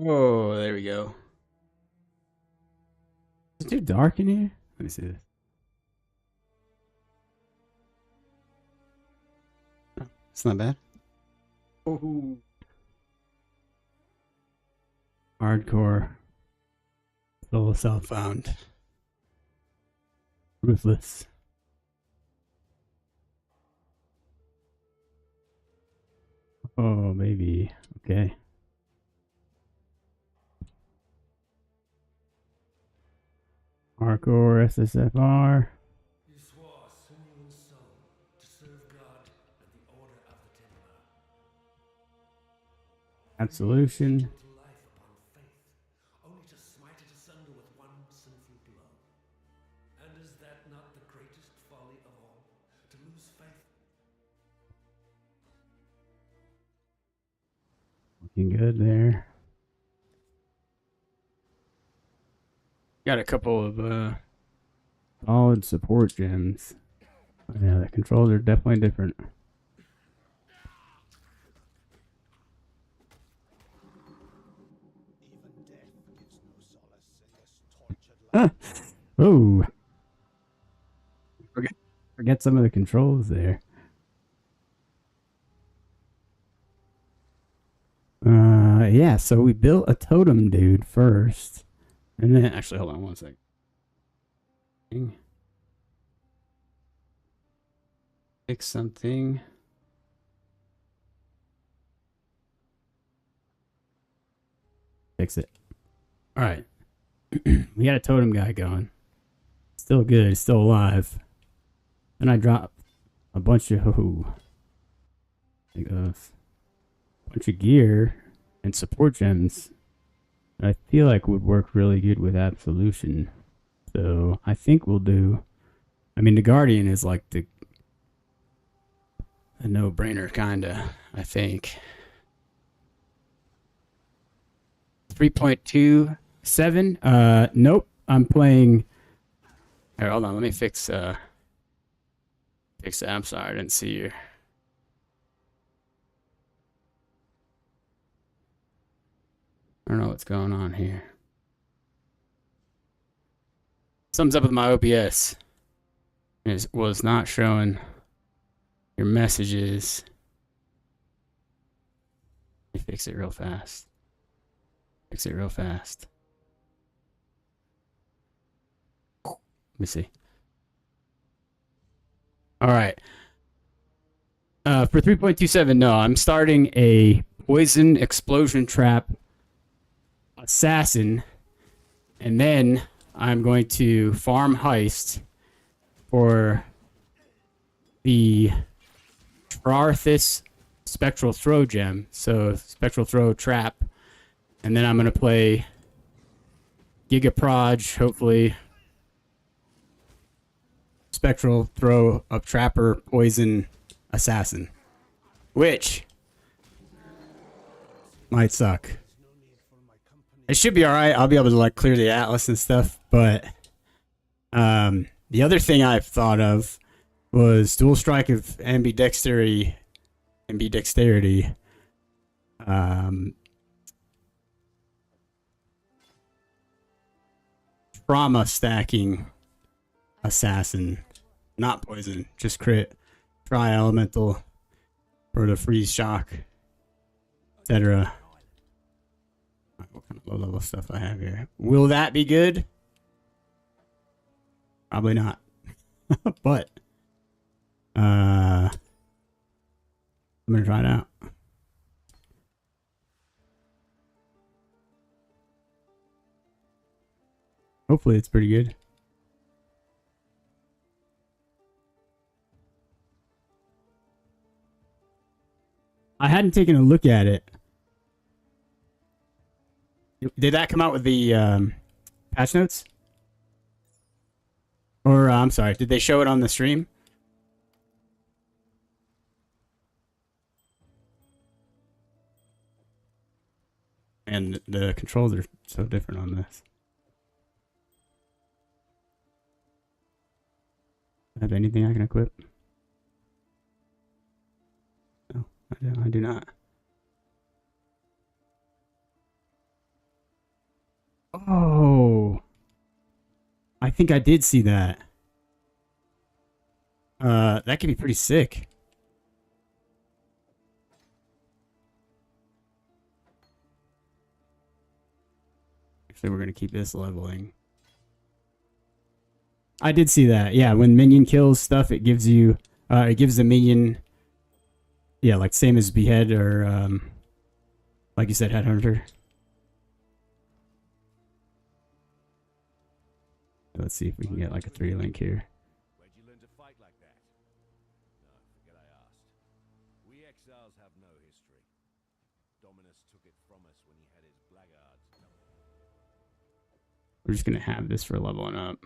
Oh, there we go. Is it too dark in here? Let me see this. Oh, it's not bad. Ooh. Hardcore. Soul self-found. Ruthless. Oh, maybe. Okay. Hardcore SSFR. You swore sinew and soul to serve God and the order of the Templar. Absolution. To life upon faith, only to smite it asunder with one sinful blow. And is that not the greatest folly of all? To lose faith? Looking good there. Got a couple of Solid support gems. Yeah, the controls are definitely different. Even death gives no solace in this tortured life. Oh, forget some of the controls there. Yeah, so we built a totem dude first. And then, actually, hold on one second. Fix something. fix it. All right. We got a totem guy going. Still good, still alive. Then I drop a bunch of gear and support gems that I feel like would work really good with Absolution. So I think we'll do. I mean, the Guardian is like A no-brainer, kinda, I think. 3.27. Nope. I'm playing. Here, hold on. Let me fix that. I'm sorry, I didn't see you. I don't know what's going on here. Something's up with my OBS. It was not showing your messages. Let me fix it real fast. Fix it real fast. Let me see. All right. For 3.27, no, I'm starting a poison explosion trap assassin, and then I'm going to farm heist for the Trarthus Spectral Throw gem. So Spectral Throw trap, and then I'm going to play Giga Proj, hopefully Spectral Throw of Trapper Poison Assassin, which might suck. It should be all right. I'll be able to like clear the atlas and stuff. But the other thing I've thought of was dual strike of ambidexterity, trauma stacking assassin, not poison, just crit, tri elemental for the freeze shock, etc. What kind of low level stuff I have here? Will that be good? Probably not. But I'm gonna try it out. Hopefully it's pretty good. I hadn't taken a look at it. Did that come out with the patch notes? Or I'm sorry, did they show it on the stream? And the controls are so different on this. Have anything I can equip? No, I do not. Oh, I think I did see that. That could be pretty sick. Actually, we're gonna keep this leveling. I did see that. Yeah, when minion kills stuff, it gives you, it gives the minion, yeah, like same as behead or like you said, headhunter. Let's see if we can get like a 3-link here. Where'd you learn to fight like that? No, forget I asked. We exiles have no history. Dominus took it from us when he had his blackguards. We're just gonna have this for leveling up.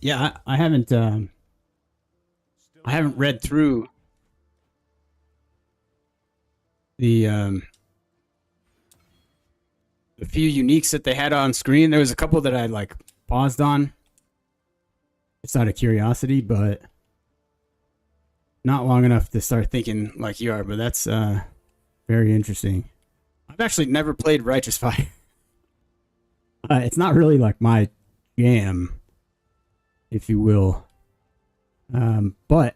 Yeah, I haven't read through the few uniques that they had on screen. There was a couple that I like paused on. It's out of curiosity, but not long enough to start thinking like you are. But that's very interesting. I've actually never played Righteous Fire. It's not really like my jam, if you will. But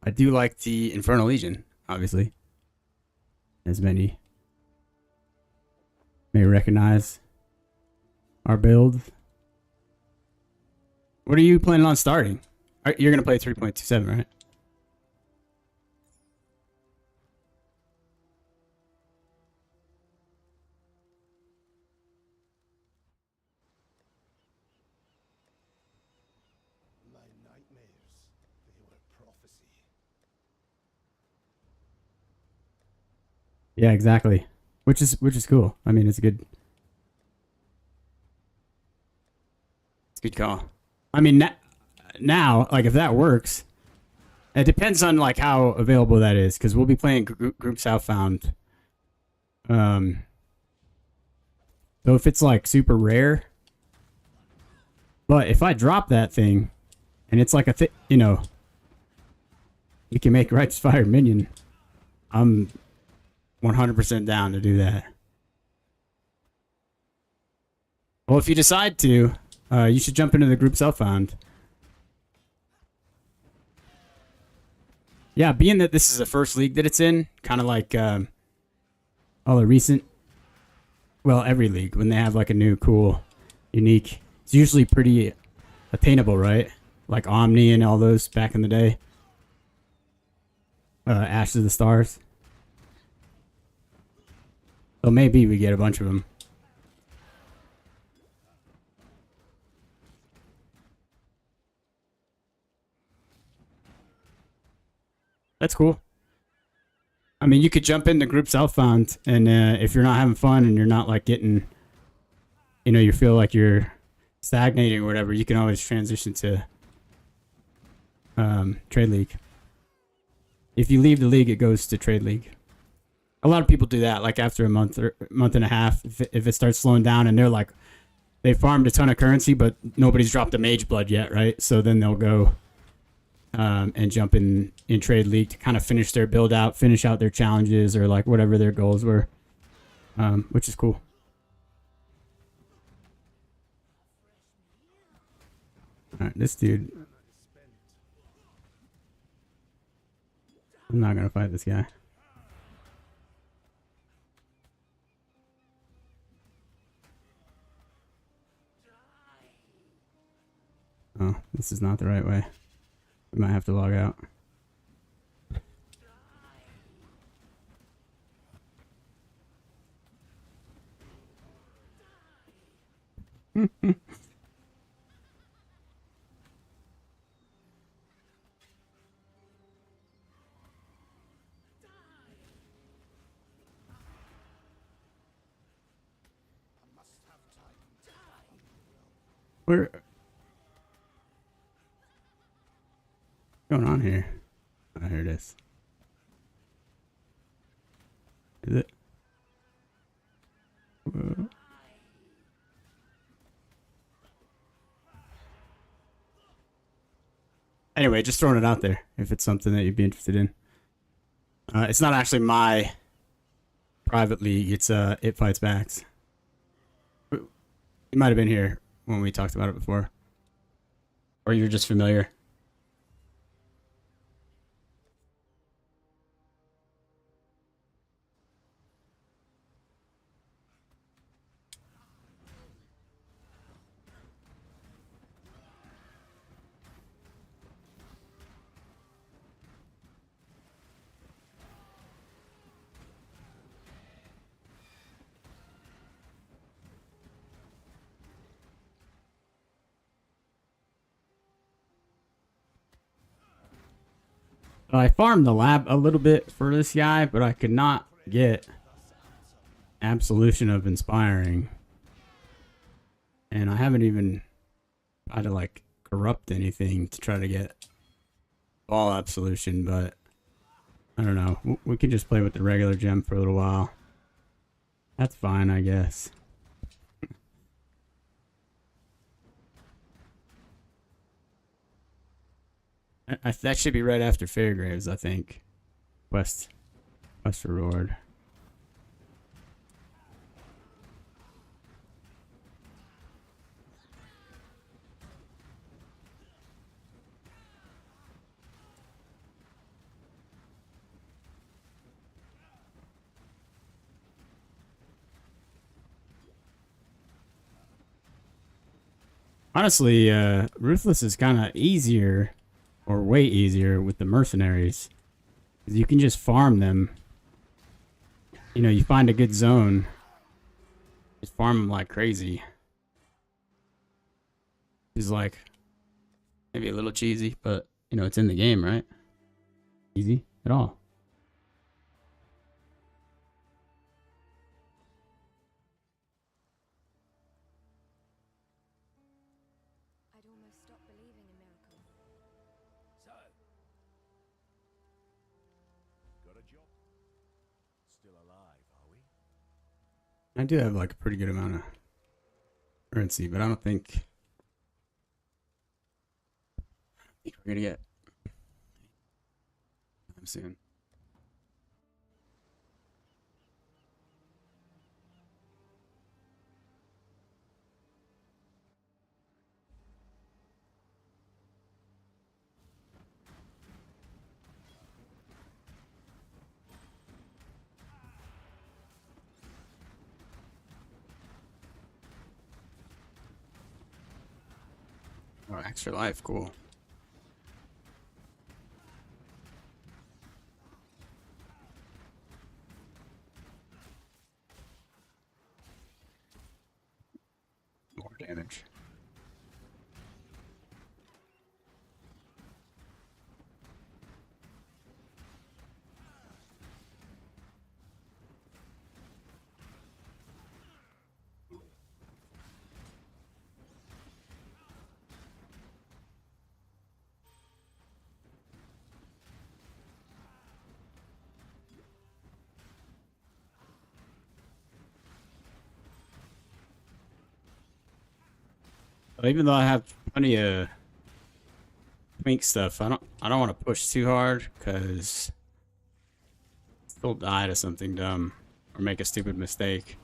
I do like the Infernal Legion, obviously, as many may recognize our build. What are you planning on starting? You're going to play 3.27, right? My nightmares, they were prophecy. Yeah, exactly. Which is cool. I mean, it's a good call. I mean, now, like if that works, it depends on like how available that is, because we'll be playing Group Southbound. So if it's like super rare, but if I drop that thing, and it's like you know, you can make Righteous Fire minion, I'm 100% down to do that. Well, if you decide to, you should jump into the Group Southbound. Yeah, being that this is the first league that it's in, kind of like all the recent, well, every league, when they have like a new, cool, unique, it's usually pretty attainable, right? Like Omni and all those back in the day. Ashes of the Stars. So maybe we get a bunch of them. That's cool. I mean, you could jump into Group Southbound, and if you're not having fun and you're not like getting, you know, you feel like you're stagnating or whatever, you can always transition to Trade League. If you leave the league, it goes to Trade League. A lot of people do that, like after a month or month and a half, if it starts slowing down and they're like, they farmed a ton of currency, but nobody's dropped a Mage Blood yet, right? So then they'll go and jump in Trade League to kind of finish their build out, finish out their challenges or like whatever their goals were, which is cool. All right, this dude. I'm not gonna fight this guy. Oh, this is not the right way. We might have to log out. Where? What's going on here? Oh, here it is. Is it? Whoa. Anyway, just throwing it out there if it's something that you'd be interested in. It's not actually my private league. It's It Fights Backs. You might have been here when we talked about it before, or you're just familiar. I farmed the lab a little bit for this guy, but I could not get Absolution of Inspiring. And I haven't even tried to like corrupt anything to try to get all Absolution, but I don't know. We can just play with the regular gem for a little while. That's fine, I guess. That should be right after Fairgraves, I think. Quest reward. Honestly, Ruthless is kind of easier, or way easier, with the mercenaries. 'Cause you can just farm them. You know, you find a good zone, just farm them like crazy. It's like maybe a little cheesy, but you know, it's in the game, right? Easy at all. I'd almost stop believing in miracles. So, got a job? Still alive, are we? I do have like a pretty good amount of currency, but I don't think we're gonna get them soon. Oh, extra life, cool. More damage. Even though I have plenty of twink stuff, I don't want to push too hard because still die to something dumb or make a stupid mistake.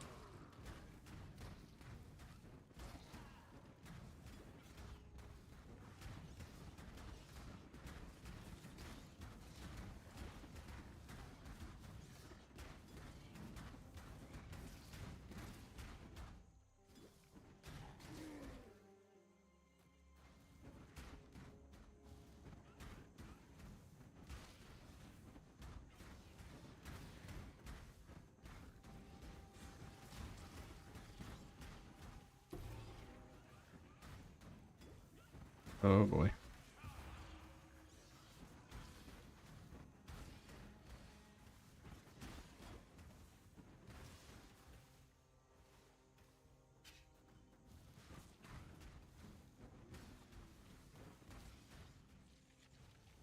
Oh boy.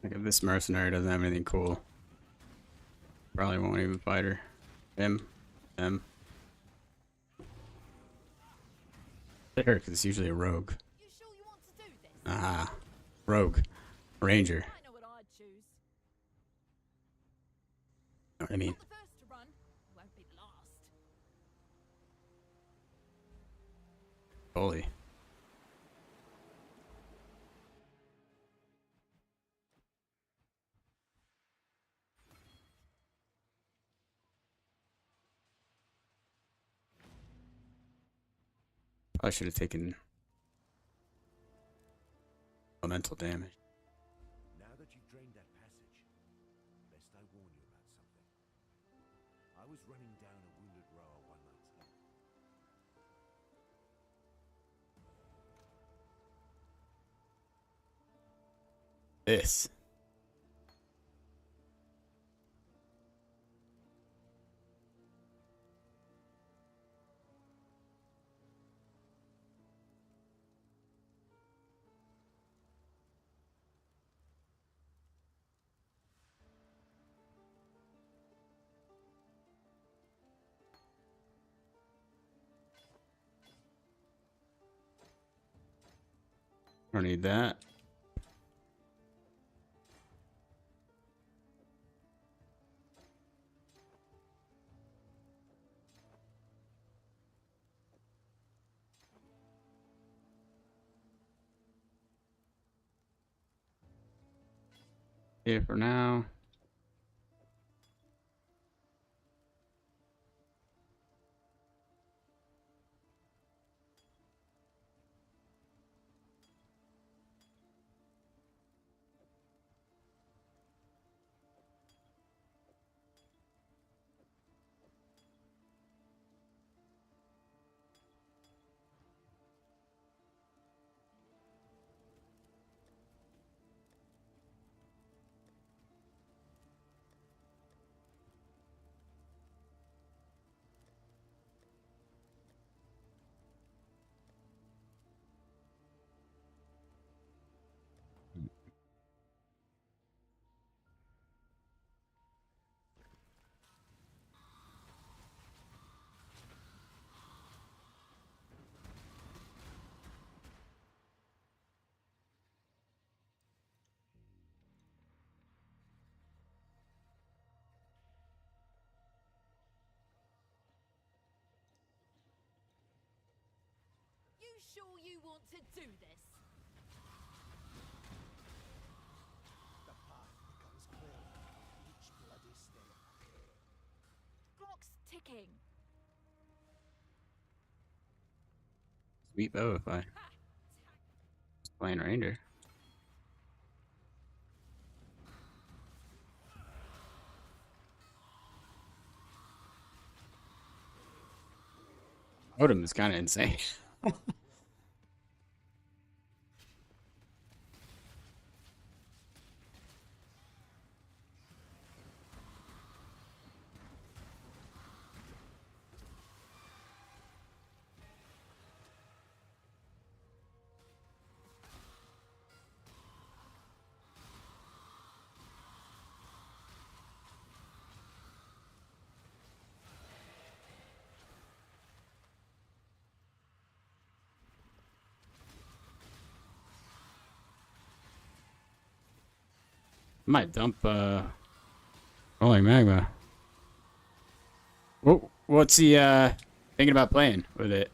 Like if this mercenary doesn't have anything cool, probably won't even fight her. Him. Them. Hit her because it's usually a rogue. You sure you want to do this? Ah. Rogue. ranger. I know what I'd choose. Know what I mean? Not the first to run, won't be the last. Holy. I should have taken elemental damage. Now that you've drained that passage, best I warn you about something. I was running down a wounded rower one night time. This. Don't need that. Here for now. You sure you want to do this? The path becomes clearer each bloody step. Clock's ticking. Sweet bow if I was playing ranger. Totem is kind of insane. Might dump rolling magma. What's he thinking about playing with it?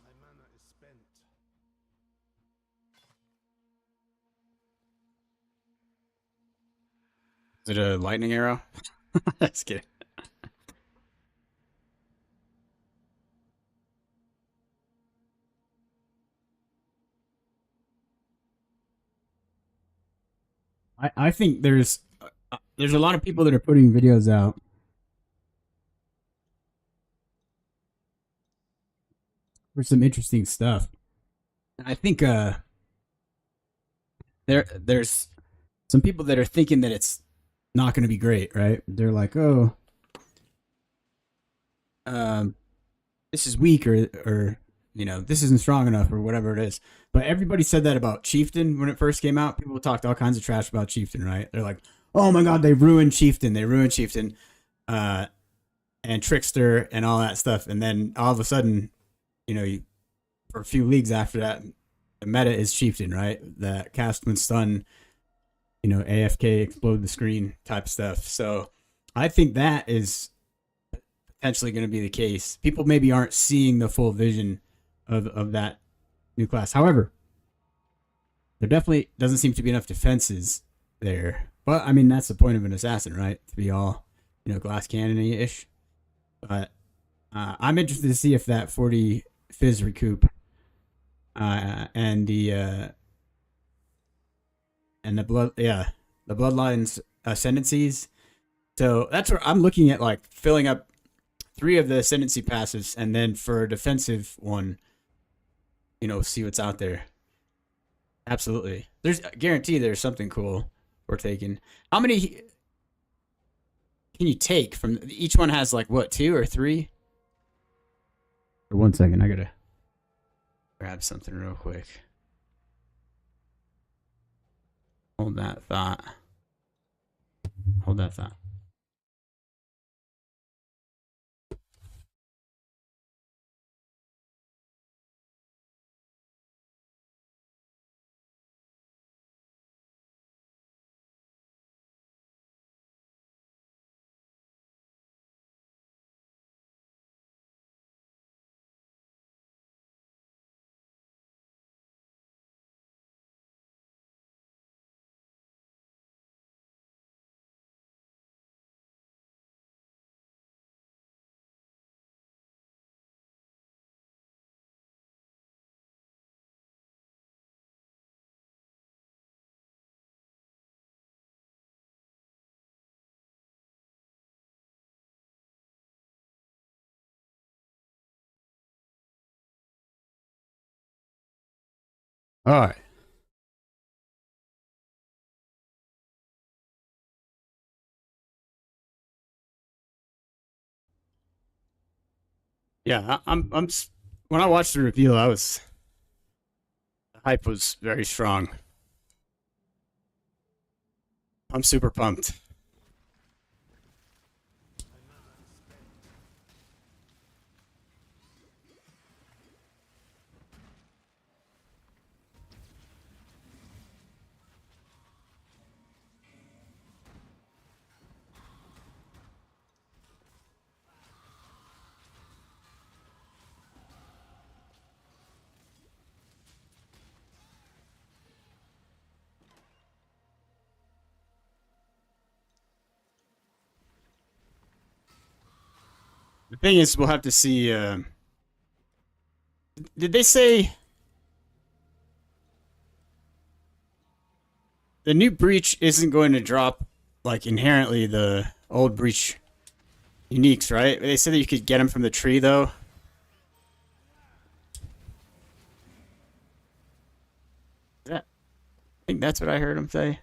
My mana is spent. Is it a lightning arrow? Just kidding. I think there's a lot of people that are putting videos out for some interesting stuff. I think there's some people that are thinking that it's not going to be great, right? They're like, oh, this is weak or you know, this isn't strong enough or whatever it is. But everybody said that about Chieftain when it first came out. People talked all kinds of trash about Chieftain, right? They're like, oh my god, they ruined Chieftain. They ruined Chieftain. And Trickster and all that stuff. And then all of a sudden, you know, for a few leagues after that, the meta is Chieftain, right? That cast when stun, you know, AFK, explode the screen type stuff. So I think that is potentially going to be the case. People maybe aren't seeing the full vision of that new class. However, there definitely doesn't seem to be enough defenses there. But I mean, that's the point of an assassin, right? To be all, you know, glass cannon-y ish. But I'm interested to see if that 40 fizz recoup and the bloodlines ascendancies. So that's where I'm looking at, like filling up 3 of the ascendancy passives, and then for a defensive one, you know, see what's out there. Absolutely, there's guarantee there's something cool we're taking. How many can you take from each one? Has like what, 2 or 3? For 1 second, I gotta grab something real quick. Hold that thought. Hold that thought. All right. Yeah, I'm. When I watched the reveal, the hype was very strong. I'm super pumped. The thing is, we'll have to see. Did they say the new breach isn't going to drop like inherently the old breach uniques, right? They said that you could get them from the tree, though. I think that's what I heard him say.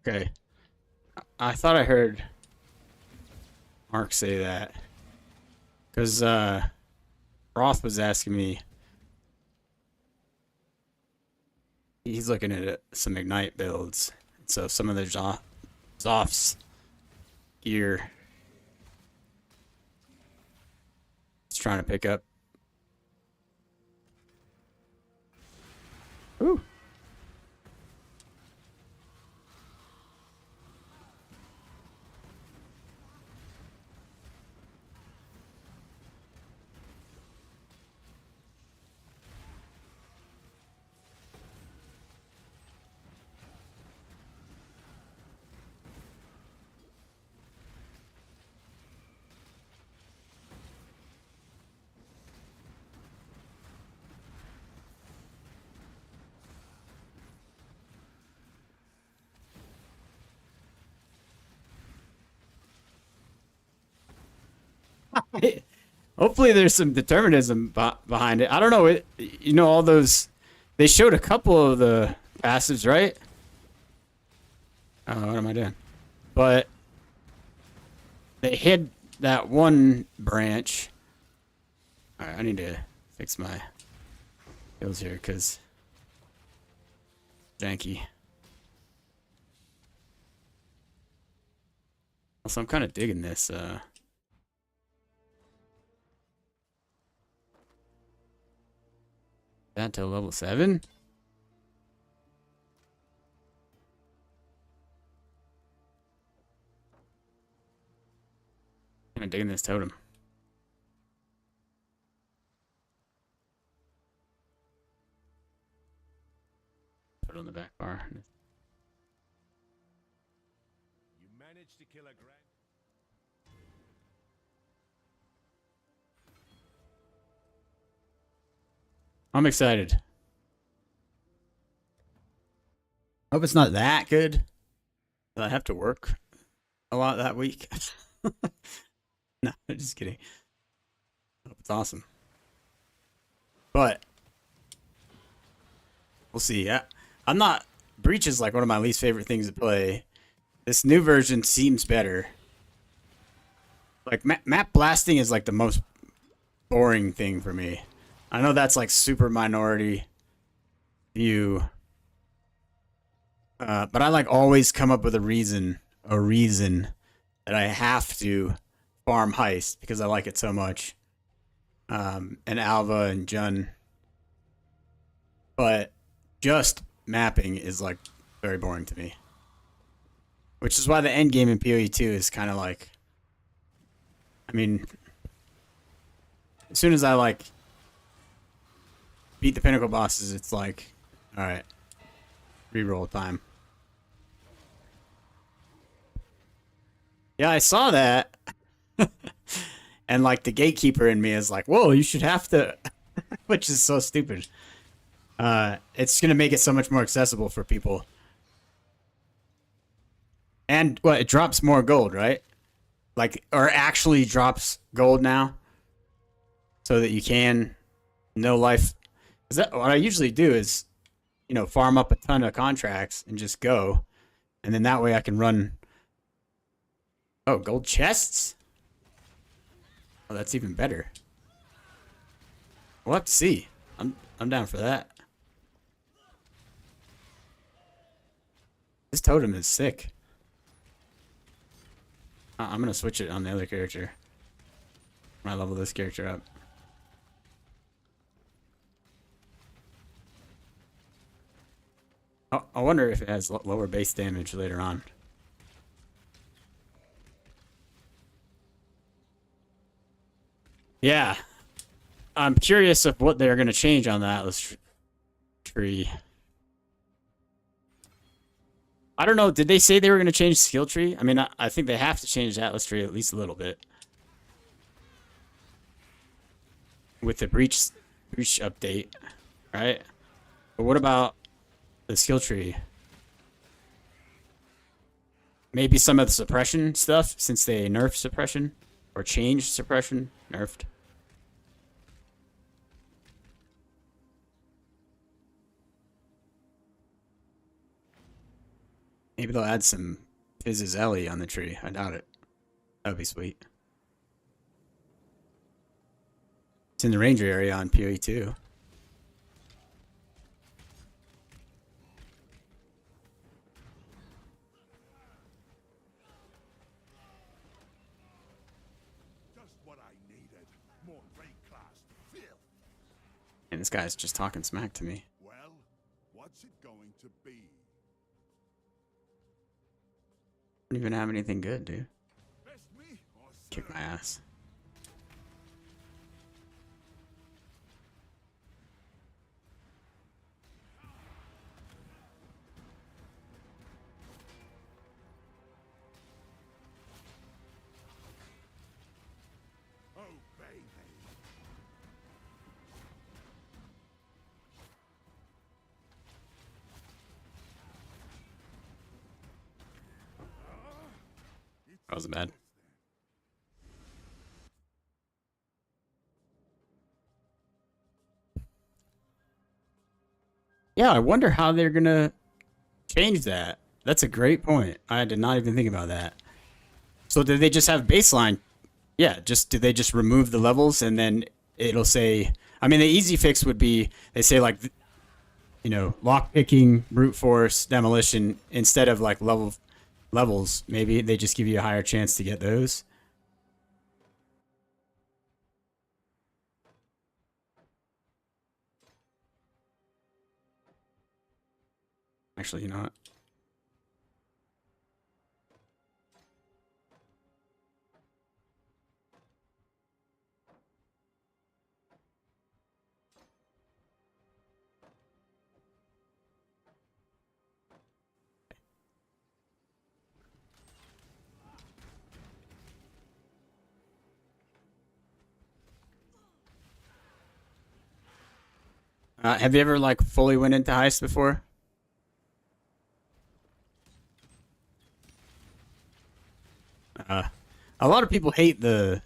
Okay. I thought I heard Mark say that. Because Roth was asking me. He's looking at some Ignite builds. So some of the Zoff's gear. He's trying to pick up. Ooh. Hopefully there's some determinism behind it. I don't know. You know, all those... They showed a couple of the passives, right? Oh, what am I doing? But they hid that one branch. Alright, I need to fix my skills here, because... Janky. Also, I'm kind of digging this, that to level 7? I'm digging this totem. Put it on the back bar. You managed to kill a grand. I'm excited. Hope it's not that good. I have to work a lot that week. No, just kidding. Hope it's awesome. But we'll see. I'm not... Breach is like one of my least favorite things to play. This new version seems better. Like, map blasting is like the most boring thing for me. I know that's like super minority view. But I like always come up with a reason that I have to farm heist because I like it so much. And Alva and Jun. But just mapping is like very boring to me. Which is why the end game in PoE 2 is kind of like, I mean, as soon as I like beat the pinnacle bosses, it's like, all right, reroll time. Yeah, I saw that. And like the gatekeeper in me is like, whoa, you should have to, which is so stupid. It's going to make it so much more accessible for people. And what, it drops more gold, right? Like, or actually drops gold now. So that you can, no life. Is that what I usually do is, you know, farm up a ton of contracts and just go. And then that way I can run. Oh, gold chests? Oh, that's even better. We'll have to see. I'm down for that. This totem is sick. I'm gonna switch it on the other character. I level this character up. Oh, I wonder if it has lower base damage later on. Yeah. I'm curious of what they're gonna change on the Atlas tree. I don't know. Did they say they were going to change skill tree? I mean, I think they have to change the Atlas tree at least a little bit. With the breach update, right? But what about the skill tree? Maybe some of the suppression stuff, since they nerfed suppression. Or changed suppression. Nerfed. Maybe they'll add some Fizz's Ellie on the tree. I doubt it. That would be sweet. It's in the ranger area on PoE 2. Just what I needed. More raid class filth. And this guy's just talking smack to me. Well, what's it going to be? I don't even have anything good, dude. Best me or Kick my ass. Oh, baby. That wasn't bad. Yeah, I wonder how they're gonna change that. That's a great point. I did not even think about that. So did they just have baseline? Yeah, just did they just remove the levels and then it'll say? I mean, the easy fix would be they say like, you know, lock picking, brute force, demolition instead of like levels. Maybe they just give you a higher chance to get those. Actually, you know what? Have you ever like fully went into heist before? A lot of people hate the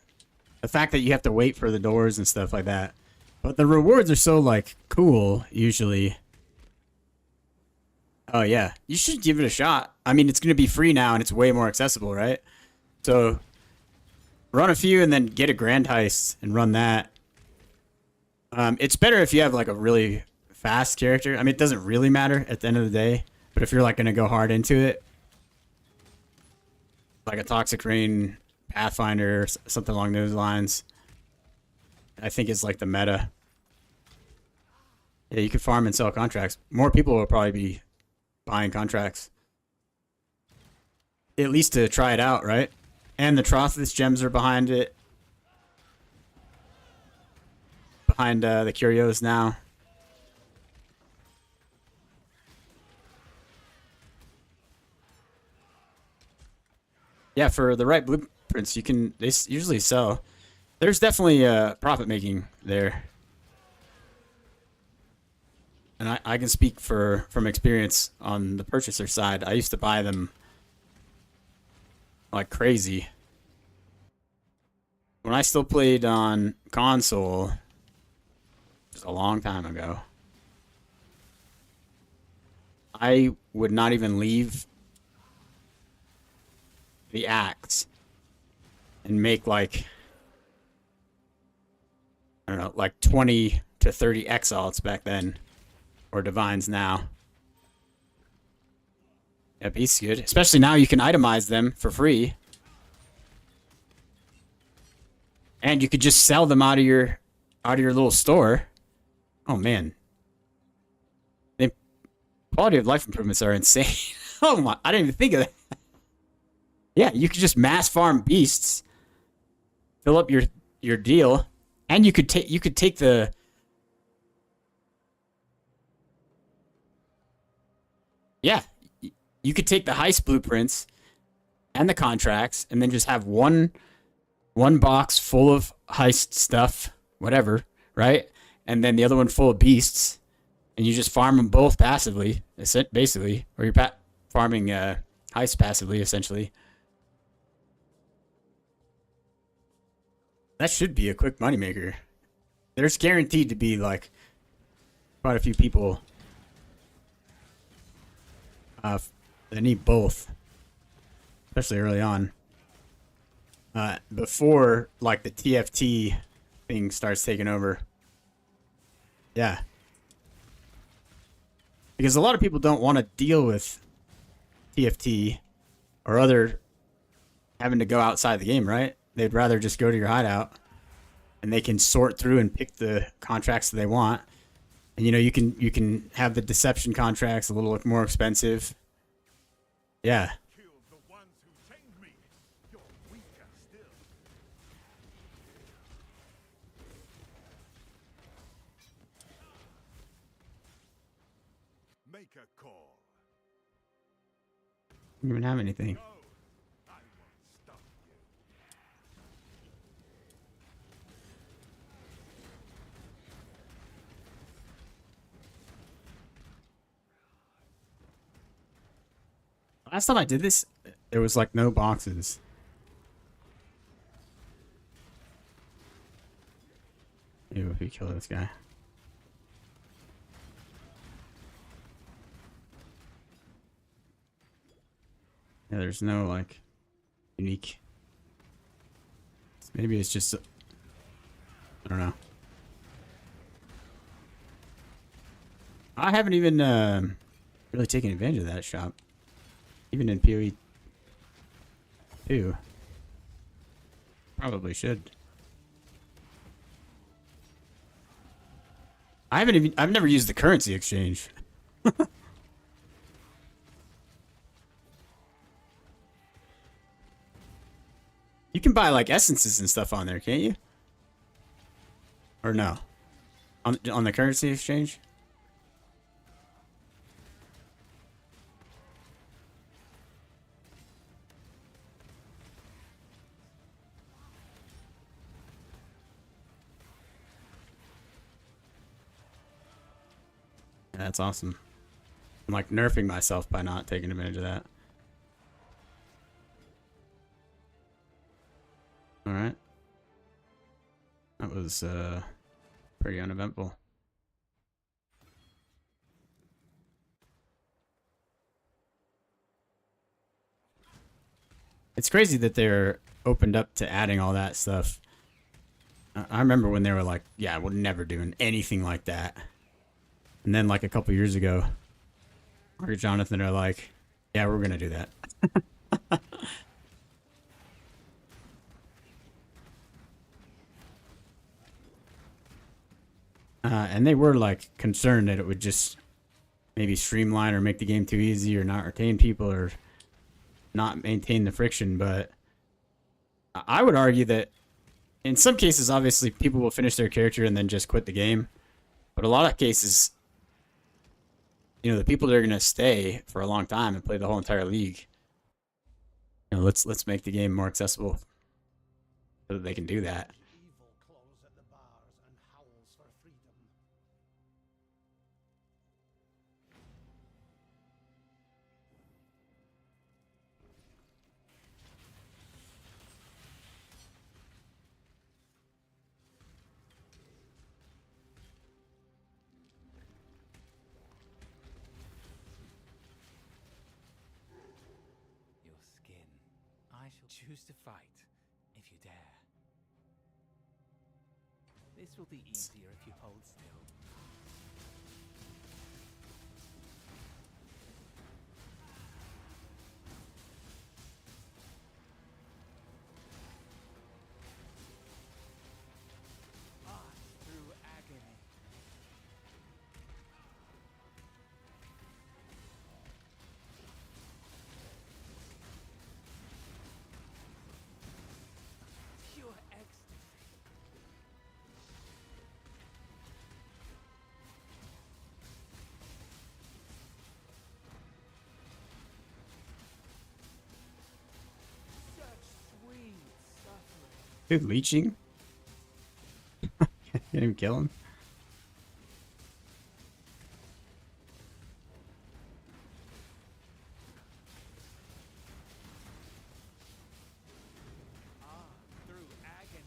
fact that you have to wait for the doors and stuff like that. But the rewards are so like cool usually. Oh yeah, you should give it a shot. I mean, it's gonna be free now and it's way more accessible, right? So run a few and then get a grand heist and run that. It's better if you have like a really fast character. I mean, it doesn't really matter at the end of the day, but if you're like gonna go hard into it, like a Toxic Rain Pathfinder or something along those lines, I think is like the meta. Yeah, you can farm and sell contracts. More people will probably be buying contracts. At least to try it out, right? And the Trothless gems are behind it. Behind the Curios now. Yeah, for the right blueprints, they usually sell. There's definitely profit making there. And I can speak from experience on the purchaser side. I used to buy them like crazy. When I still played on console, just a long time ago, I would not even leave the acts and make like, I don't know, like 20 to 30 exalts back then, or divines now. Yeah, beast's good. Especially now you can itemize them for free. And you could just sell them out of your little store. Oh man. The quality of life improvements are insane. Oh my, I didn't even think of that. Yeah, you could just mass farm beasts, fill up your deal, and you could take the yeah, you could take the heist blueprints and the contracts, and then just have one box full of heist stuff, whatever, right? And then the other one full of beasts, and you just farm them both passively, basically, or you're farming heist passively, essentially. That should be a quick moneymaker. There's guaranteed to be like quite a few people that need both, especially early on. Before like the TFT thing starts taking over. Yeah. Because a lot of people don't want to deal with TFT or other having to go outside the game, right? They'd rather just go to your hideout and they can sort through and pick the contracts that they want. And you know, you can have the deception contracts a little more expensive. Yeah. Killed the ones who tamed me. You're weaker still. Make a call. You don't even have anything. No, I won't stop you. Last time I did this, there was like no boxes. Maybe if we kill this guy. Yeah, there's no like unique. Maybe it's just I don't know. I haven't even really taken advantage of that shop, even in PoE 2. Probably should. I've never used the currency exchange. You can buy like essences and stuff on there, can't you? Or no? On the currency exchange? Yeah, that's awesome. I'm like nerfing myself by not taking advantage of that. Alright. That was pretty uneventful. It's crazy that they're opened up to adding all that stuff. I remember when they were like, yeah, we're never doing anything like that. And then like a couple years ago, Mark and Jonathan are like, yeah, we're going to do that. And they were like concerned that it would just maybe streamline or make the game too easy or not retain people or not maintain the friction. But I would argue that in some cases, obviously, people will finish their character and then just quit the game. But a lot of cases, you know, the people that are going to stay for a long time and play the whole entire league, you know, let's make the game more accessible so that they can do that. Evil claws at the bars and howls for freedom. Your skin. I shall choose to fight, if you dare. This will be easier if you hold still. Pass through agony. Pure ecstasy. Such sweet suffering. Dude, leeching? Can't even kill him. Ah, through agony.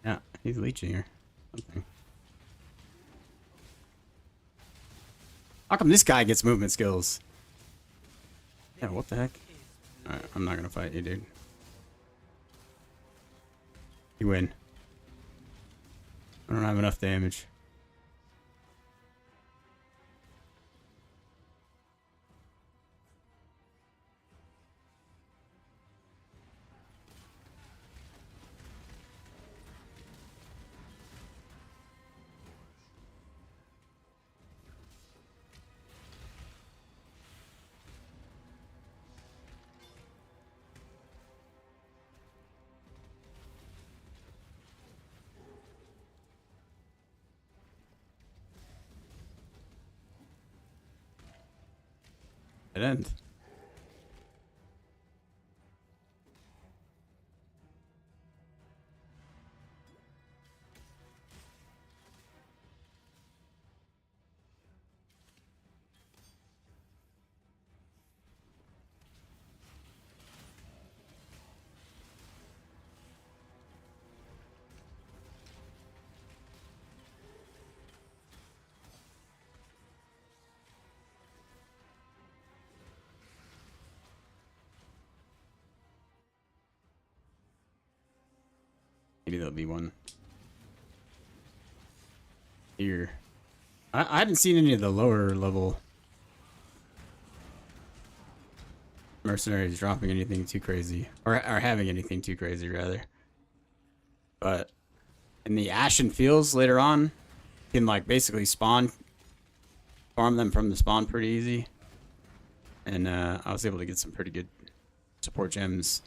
Yeah, he's leeching her. Something. How come this guy gets movement skills? Yeah, what the heck? Alright, I'm not gonna fight you, dude. You win. I don't have enough damage. It ends. Maybe there'll be one here. I hadn't seen any of the lower level mercenaries dropping anything too crazy, or having anything too crazy rather. But in the Ashen Fields later on, you can like basically farm them from the spawn pretty easy. And I was able to get some pretty good support gems.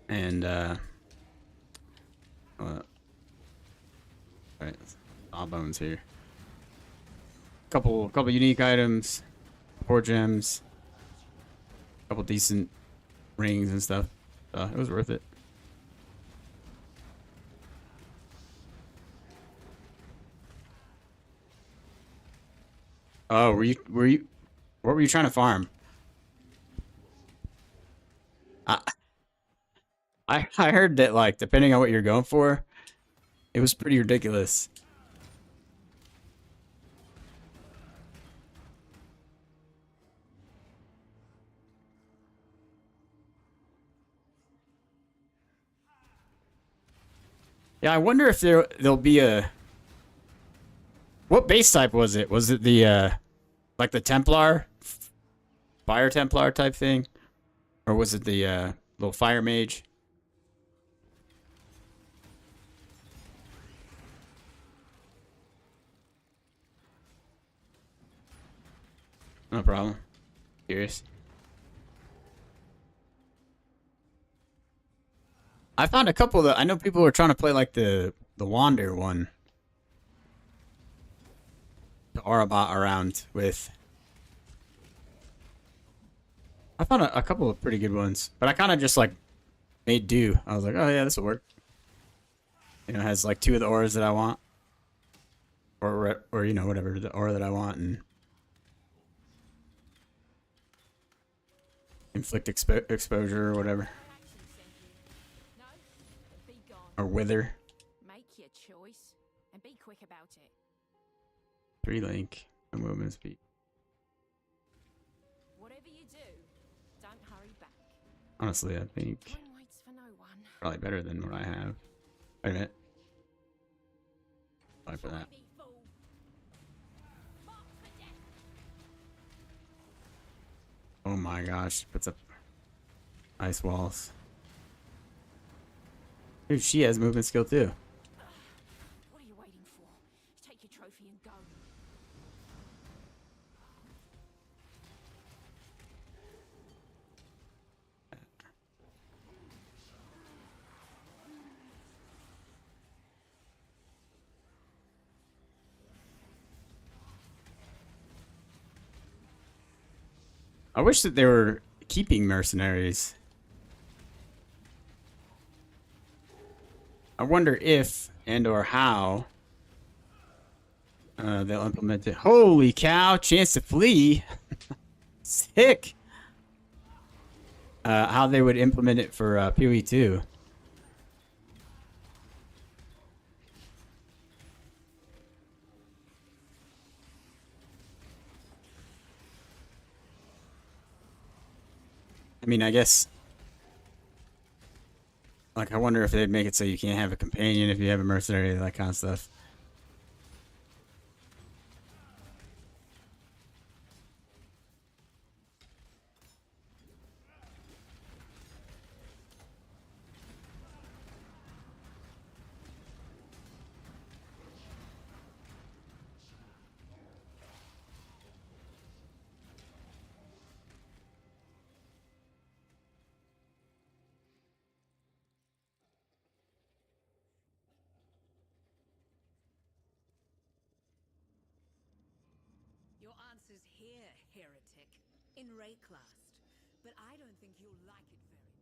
And right, all bones here. Couple unique items, support gems, couple decent rings and stuff. It was worth it. Oh, what were you trying to farm? I heard that like depending on what you're going for, it was pretty ridiculous. Yeah, I wonder if there'll be a. What base type was it? Was it the like the Templar, Fire Templar type thing, or was it the little Fire Mage? No problem. Curious. I found a couple that I know people were trying to play like the Wander one. The Aurabot around with. I found a couple of pretty good ones, but I kind of just like made do. I was like, oh yeah, this will work. You know, it has like 2 of the auras that I want, or you know, whatever the aura that I want, and inflict exposure or whatever, No? Be gone. or wither. Make your choice and be quick about it. 3 link, no movement speed. Whatever you do, don't hurry back. Honestly, I think Time waits for no one. probably better than what I have. Wait a minute. Sorry for that. Be fool. Mark for death. Oh my gosh, puts up ice walls. Dude, she has movement skill too. What are you waiting for? Take your trophy and go. I wish that they were keeping mercenaries. I wonder if and or how they'll implement it. Holy cow! Chance to flee. Sick. How they would implement it for PoE 2. I mean, I guess. Like, I wonder if they'd make it so you can't have a companion if you have a mercenary, that kind of stuff. Your answer's here, heretic. In Rayclast. But I don't think you'll like it very much.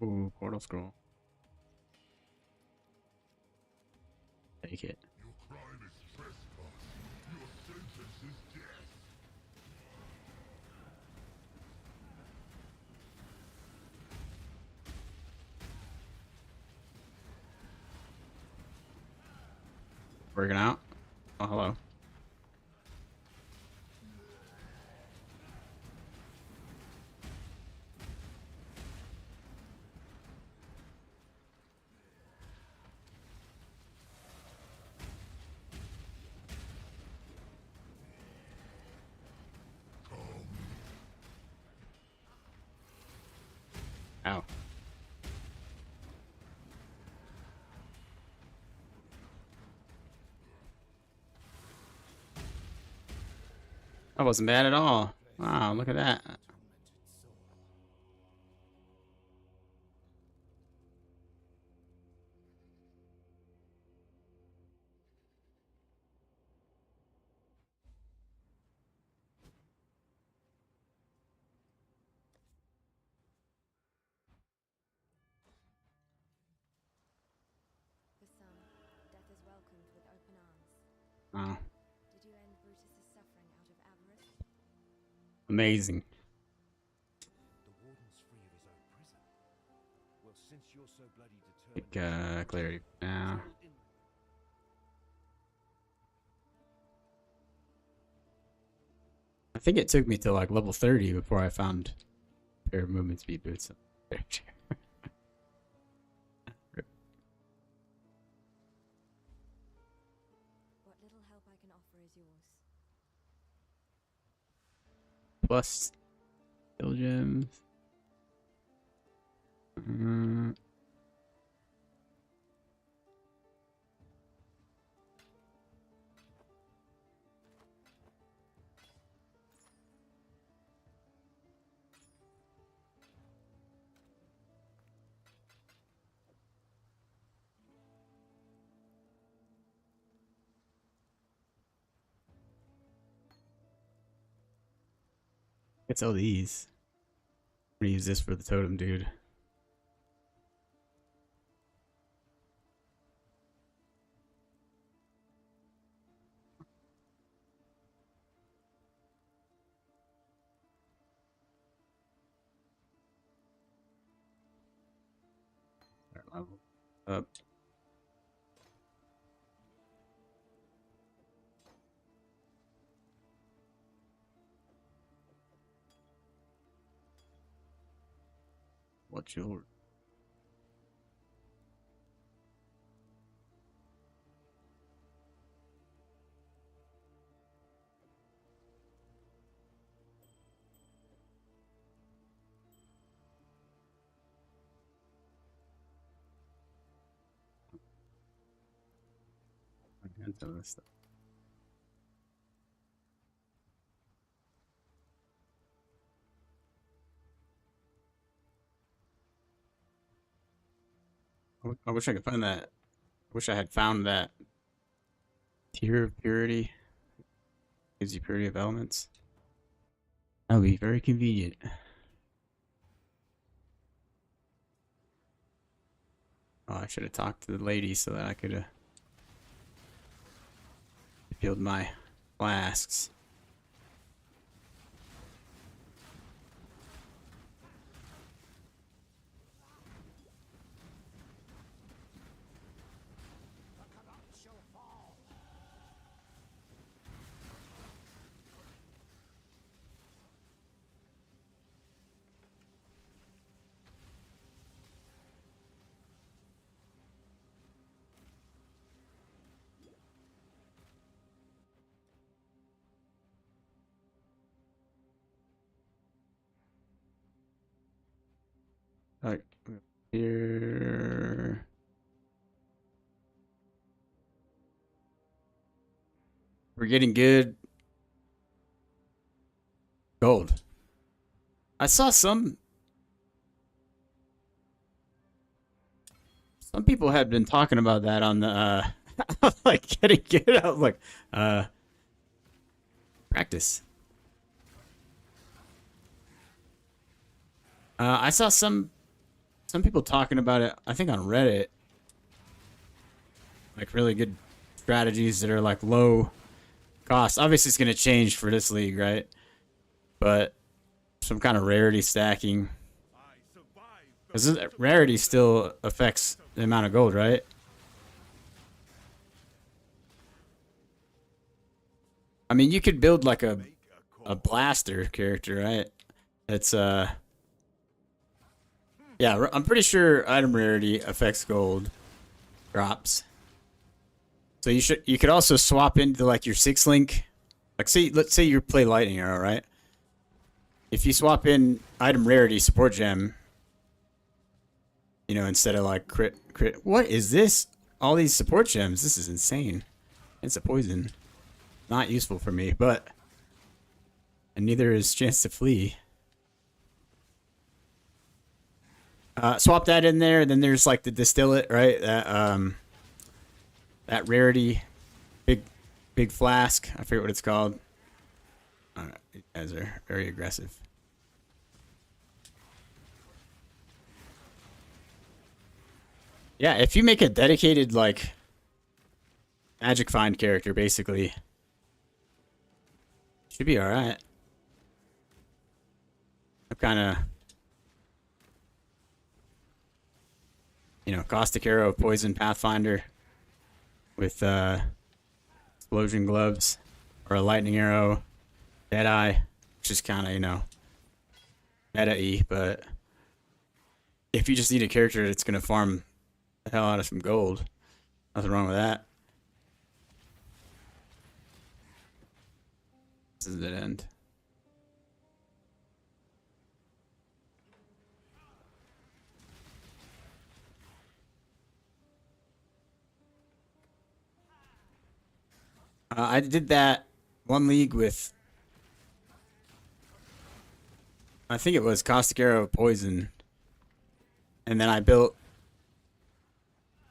Ooh, portal scroll. take it. Working out. Oh, hello. Ow. That wasn't bad at all. Wow, look at that. For some, death is welcomed with open arms. Wow. Did you end Brutus's suffering out of avarice? Amazing. The warden's free of his own prison. Well, since you're so bloody determined... Take clarity now. I think it took me to like level 30 before I found a pair of movement speed boots. What little help I can offer is yours. Plus skill gems. Let's sell these. I'm gonna use this for the totem, dude. Start level up. What's your... and some of this stuff. I wish I could find that. I wish I had found that tier of purity. Gives you purity of elements. That would be very convenient. Oh, I should have talked to the lady so that I could have filled my flasks. Alright, here. We're getting good gold. I saw some people had been talking about that on the like getting good. I was like, practice. I saw some people talking about it, I think on Reddit. Like really good strategies that are like low cost. Obviously, it's going to change for this league, right? But some kind of rarity stacking. Because rarity still affects the amount of gold, right? I mean, you could build like a blaster character, right? It's yeah, I'm pretty sure item rarity affects gold drops. So you could also swap into like your 6-link. Like let's say you play lightning arrow, right? If you swap in item rarity support gem, you know, instead of like crit. What is this? All these support gems. This is insane. It's a poison. Not useful for me, but and neither is chance to flee. Swap that in there. Then there's like the distillate, right? That rarity, big flask. I forget what it's called. You guys are very aggressive. Yeah, if you make a dedicated like magic find character, basically, should be all right. I'm kind of, you know, caustic arrow, poison pathfinder with explosion gloves, or a lightning arrow, deadeye, which is kind of, you know, meta-y, but if you just need a character that's gonna farm the hell out of some gold, nothing wrong with that. This is the end. I did that one league with, I think it was caustic arrow, poison, and then I built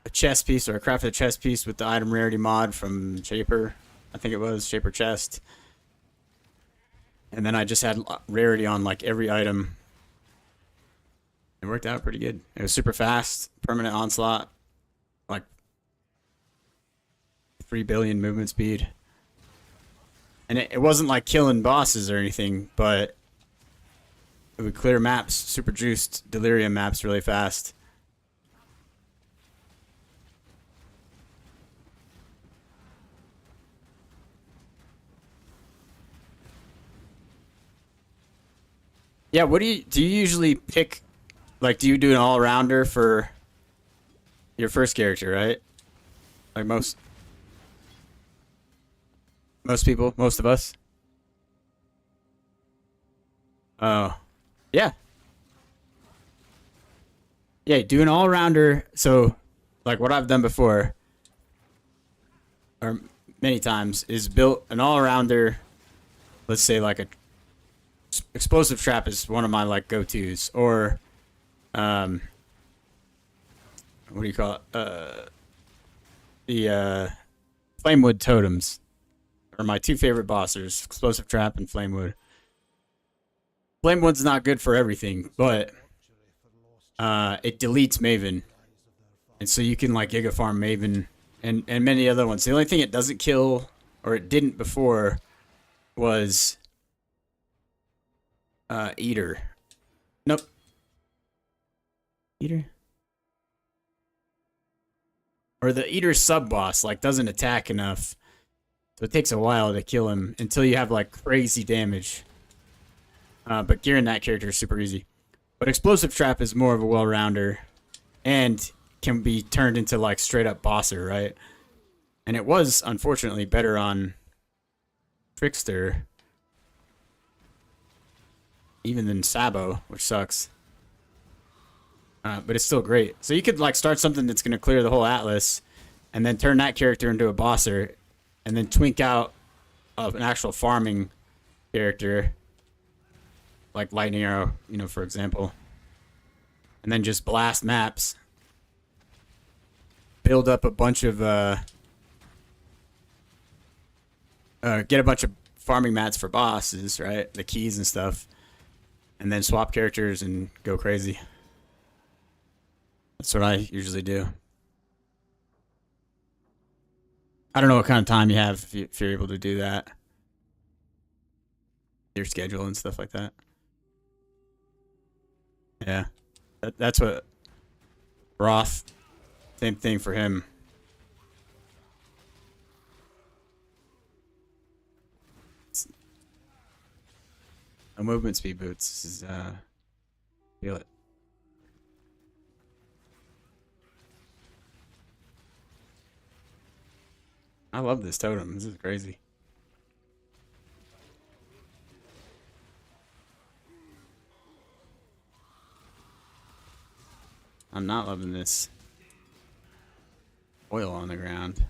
a chest piece, or I crafted a chest piece with the item rarity mod from Shaper. I think it was Shaper chest. And then I just had rarity on like every item. It worked out pretty good. It was super fast, permanent onslaught, like 3 billion movement speed. And it wasn't like killing bosses or anything, but it would clear maps, super juiced delirium maps really fast. Yeah, what do you usually pick? Like, do you do an all-rounder for your first character, right? Like most people, most of us. Oh, yeah. Yeah, do an all-rounder. So, like what I've done before, or many times, is built an all-rounder. Let's say like a explosive trap is one of my like go-tos, or what do you call it? The flamewood totems are my two favorite bosses: explosive trap and flamewood. Flamewood's not good for everything, but it deletes Maven, and so you can like Giga farm Maven and many other ones. The only thing it doesn't kill, or it didn't before, was Eater. Nope. Eater? Or the Eater sub-boss, like, doesn't attack enough. So it takes a while to kill him until you have, like, crazy damage. But gearing that character is super easy. But Explosive Trap is more of a well-rounder and can be turned into, like, straight-up bosser, right? And it was, unfortunately, better on Trickster even than Sabo, which sucks. But it's still great. So you could like start something that's going to clear the whole atlas, and then turn that character into a bosser, and then twink out of an actual farming character, like Lightning Arrow, you know, for example, and then just blast maps, build up a bunch of get a bunch of farming mats for bosses, right? The keys and stuff, and then swap characters and go crazy. That's what I usually do. I don't know what kind of time you have if you're able to do that. Your schedule and stuff like that. Yeah. That's what Roth, same thing for him. No movement speed boots. This is feel it. I love this totem. This is crazy. I'm not loving this oil on the ground.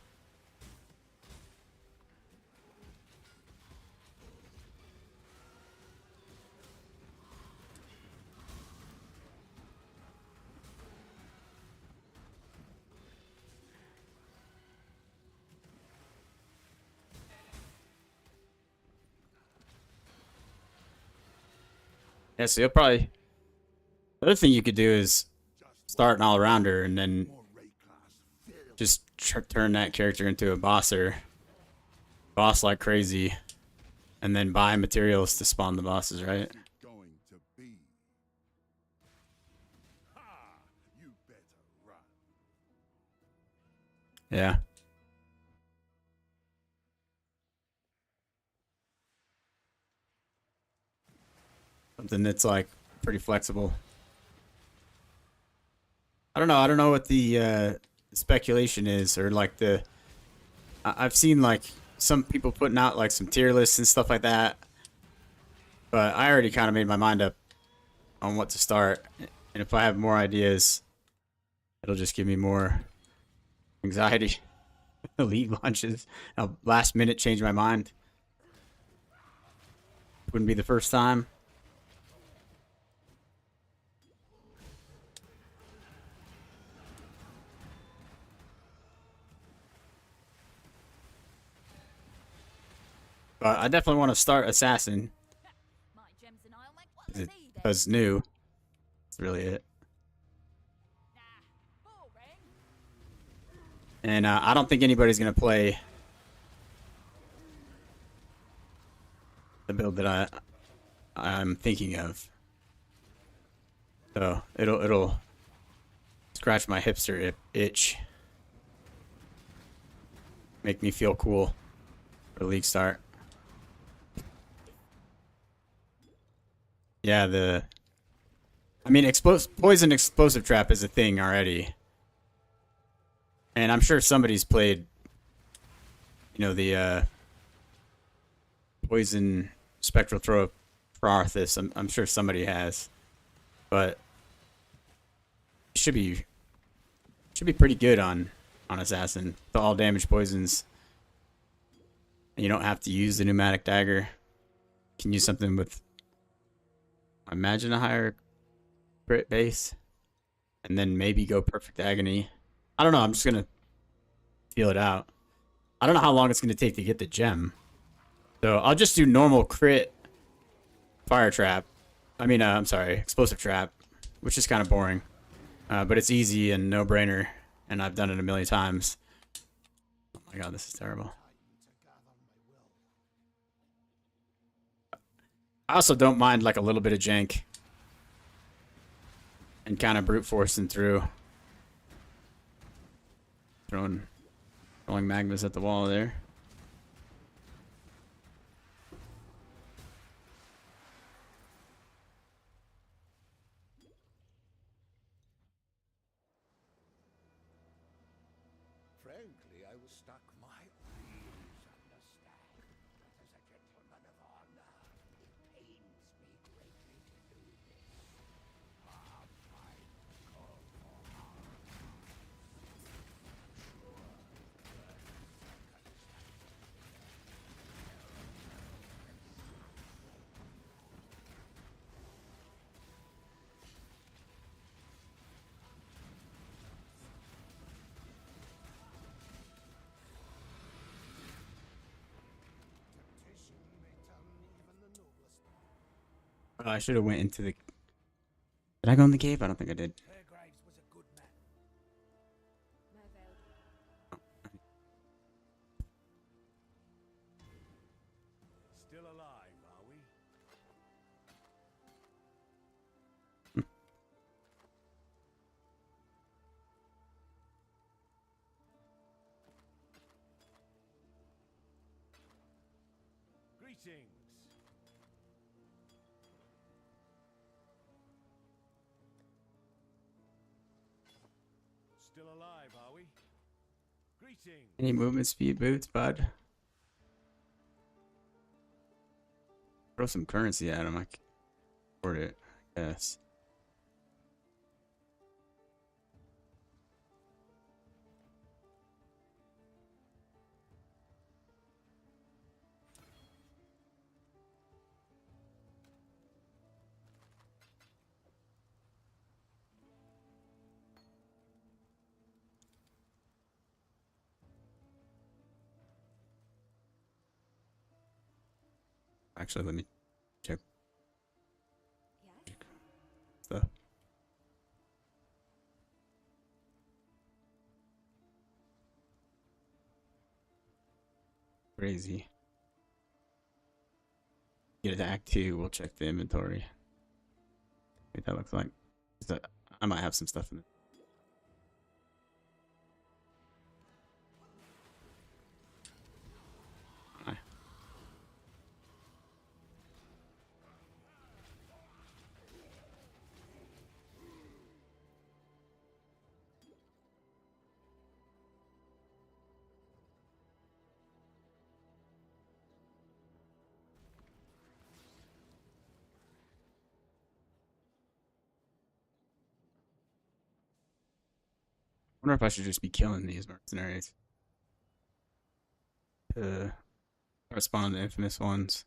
Yeah, so you'll probably... The other thing you could do is start an all-rounder and then just turn that character into a bosser. Boss like crazy. And then buy materials to spawn the bosses, right? Going to be. Ha! You better run. Yeah. Something that's like pretty flexible. I don't know. I don't know what the speculation is, or like the. I've seen like some people putting out like some tier lists and stuff like that, but I already kind of made my mind up on what to start, and if I have more ideas, it'll just give me more anxiety. Elite launches. I'll last minute change my mind. Wouldn't be the first time. But I definitely want to start Assassin. My gems and I'll make what they need. Because new. That's really it. Boring. And I don't think anybody's going to play the build that I'm thinking of. So it'll scratch my hipster itch. Make me feel cool for league start. Yeah, I mean, poison explosive trap is a thing already. And I'm sure somebody's played, you know, the poison spectral throw for Arthas. I'm sure somebody has. But it should be pretty good on Assassin. The all damage poisons. And you don't have to use the pneumatic dagger. You can use something with, I imagine, a higher crit base, and then maybe go perfect agony. I don't know. I'm just gonna feel it out. I don't know how long it's gonna take to get the gem, so I'll just do normal crit fire trap. I mean, I'm sorry, explosive trap, which is kind of boring, but it's easy and no brainer, and I've done it a million times. Oh my god, this is terrible. I also don't mind like a little bit of jank and kind of brute forcing through. Throwing magmas at the wall there. Frankly, I was stuck. My please understand that as a gentleman of honor, it pains me greatly to do this. Ah, my call for arms. Oh, I should have went into the. Did I go in the cave? I don't think I did. Graves was a good man. Still alive, are we? Greetings. Still alive, are we? Greetings. Any movement speed boots, bud? Throw some currency at him. I can afford it, I guess. Actually, let me check Yes? stuff. Crazy. Get it to Act 2, we'll check the inventory. What that looks like. I might have some stuff in it. Alright. I wonder if I should just be killing these mercenaries to correspond to the infamous ones.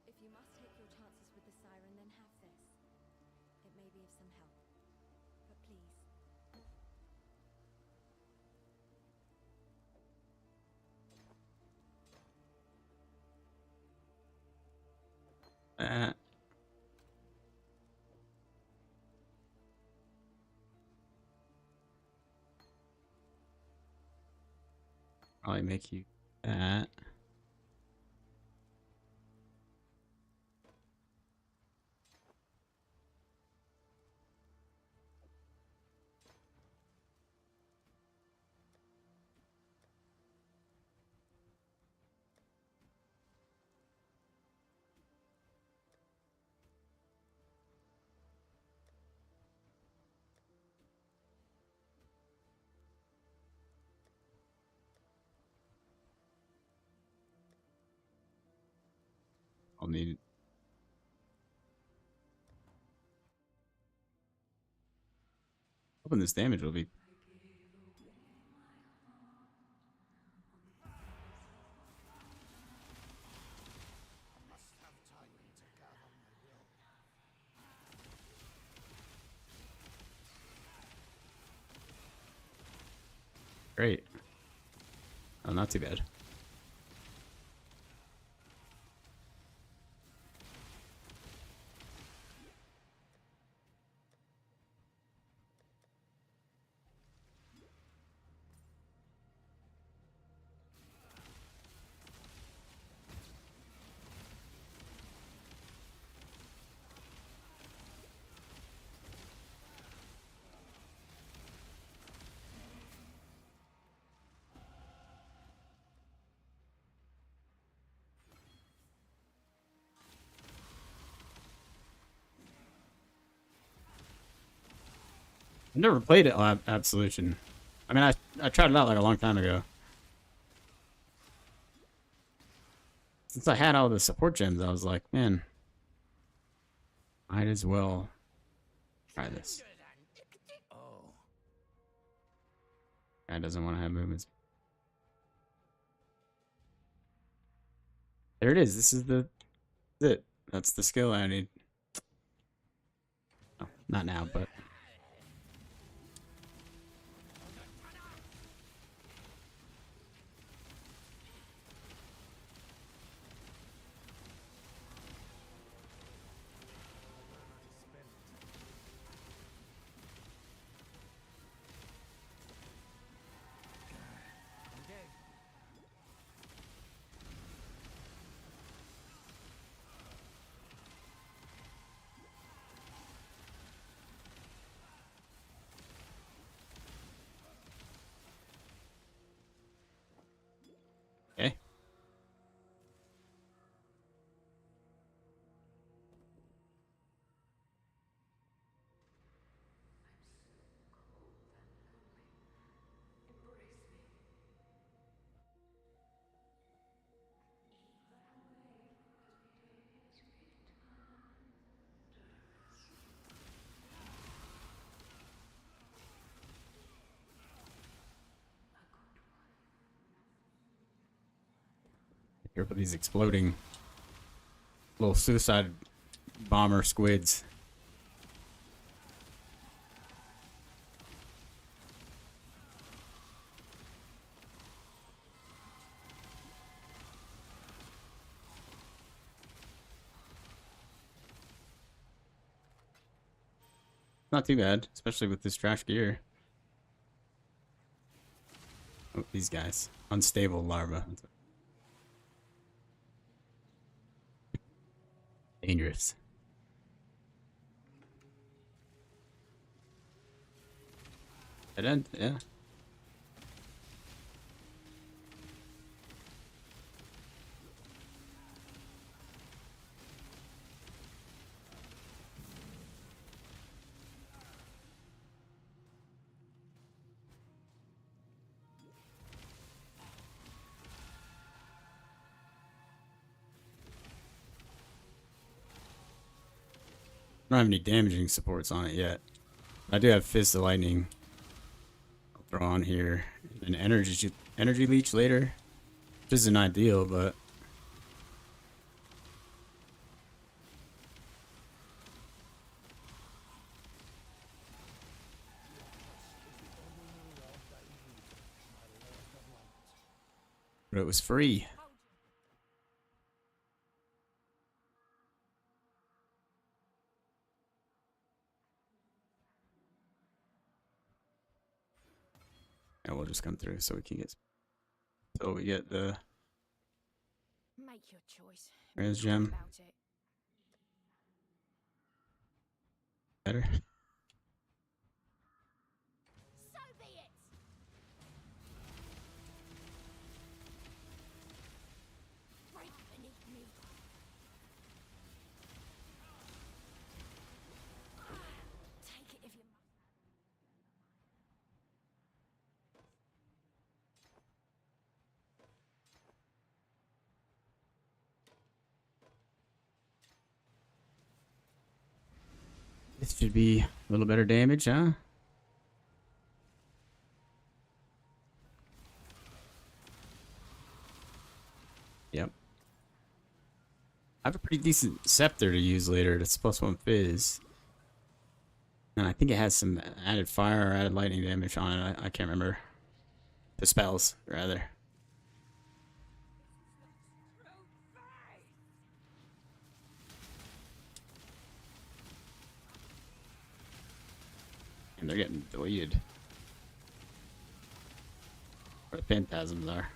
If you must take your chances with the siren, then have this. It may be of some help. But please. Probably make you that. I'll need it. Hoping this damage will be. Great. Oh, not too bad. I've never played it Absolution. I mean, I tried it out like a long time ago. Since I had all the support gems, I was like, man, might as well try this. Oh, Guy doesn't want to have movements. There it is. This is it. That's the skill I need. Oh, not now, but. Careful these exploding little suicide bomber squids. Not too bad, especially with this trash gear. Oh, these guys. Unstable larva. Dangerous. Dead end, yeah. I don't have any damaging supports on it yet. I do have Fist of Lightning. I'll throw on here. An energy leech later. Which isn't ideal, but it was free. And we'll just come through so we can get. So we get the Make your choice. Rose Be quick gem. about it. Better. So be it. Break beneath me. Take it if you must. This should be a little better damage, huh? Yep. I have a pretty decent scepter to use later. It's +1 fizz. And I think it has some added fire or added lightning damage on it. I can't remember. The spells, rather. And they're getting deleted. Where the phantasms are.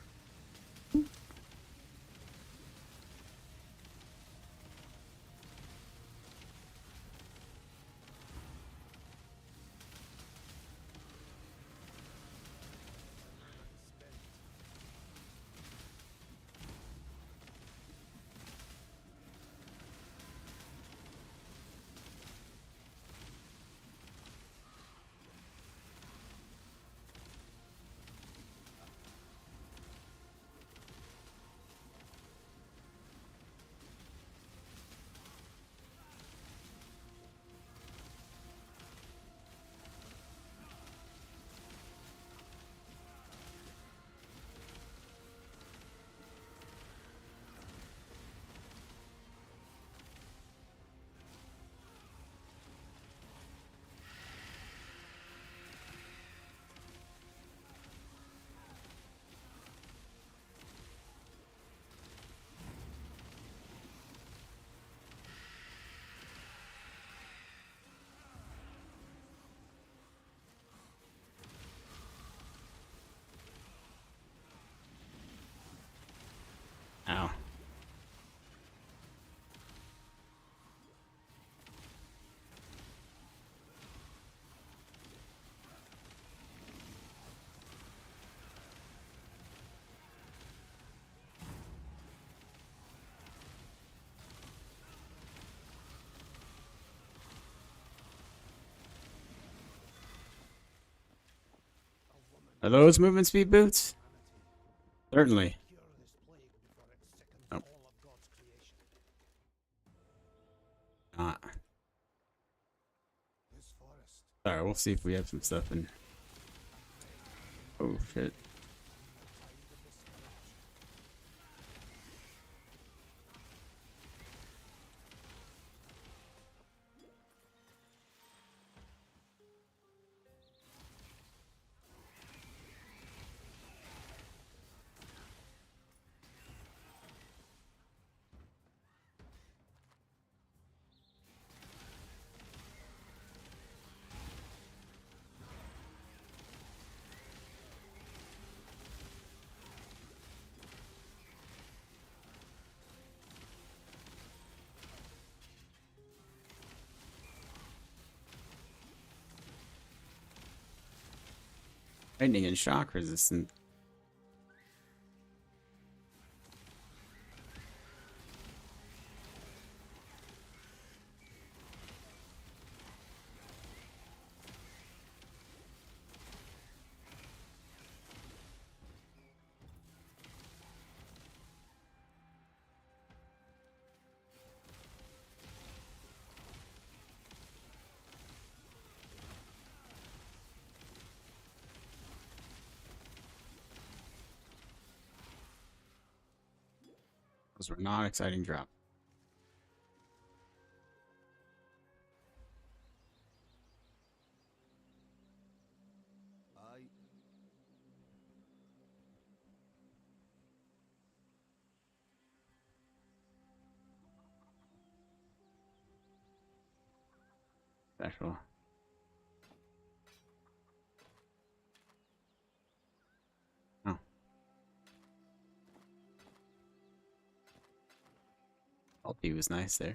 Ow. Are those movement speed boots? Certainly. Nope. Not. Alright, we'll see if we have some stuff in. Oh shit. Lightning and shock resistant. Those were not exciting drop. I Special. Oh. LP was nice there.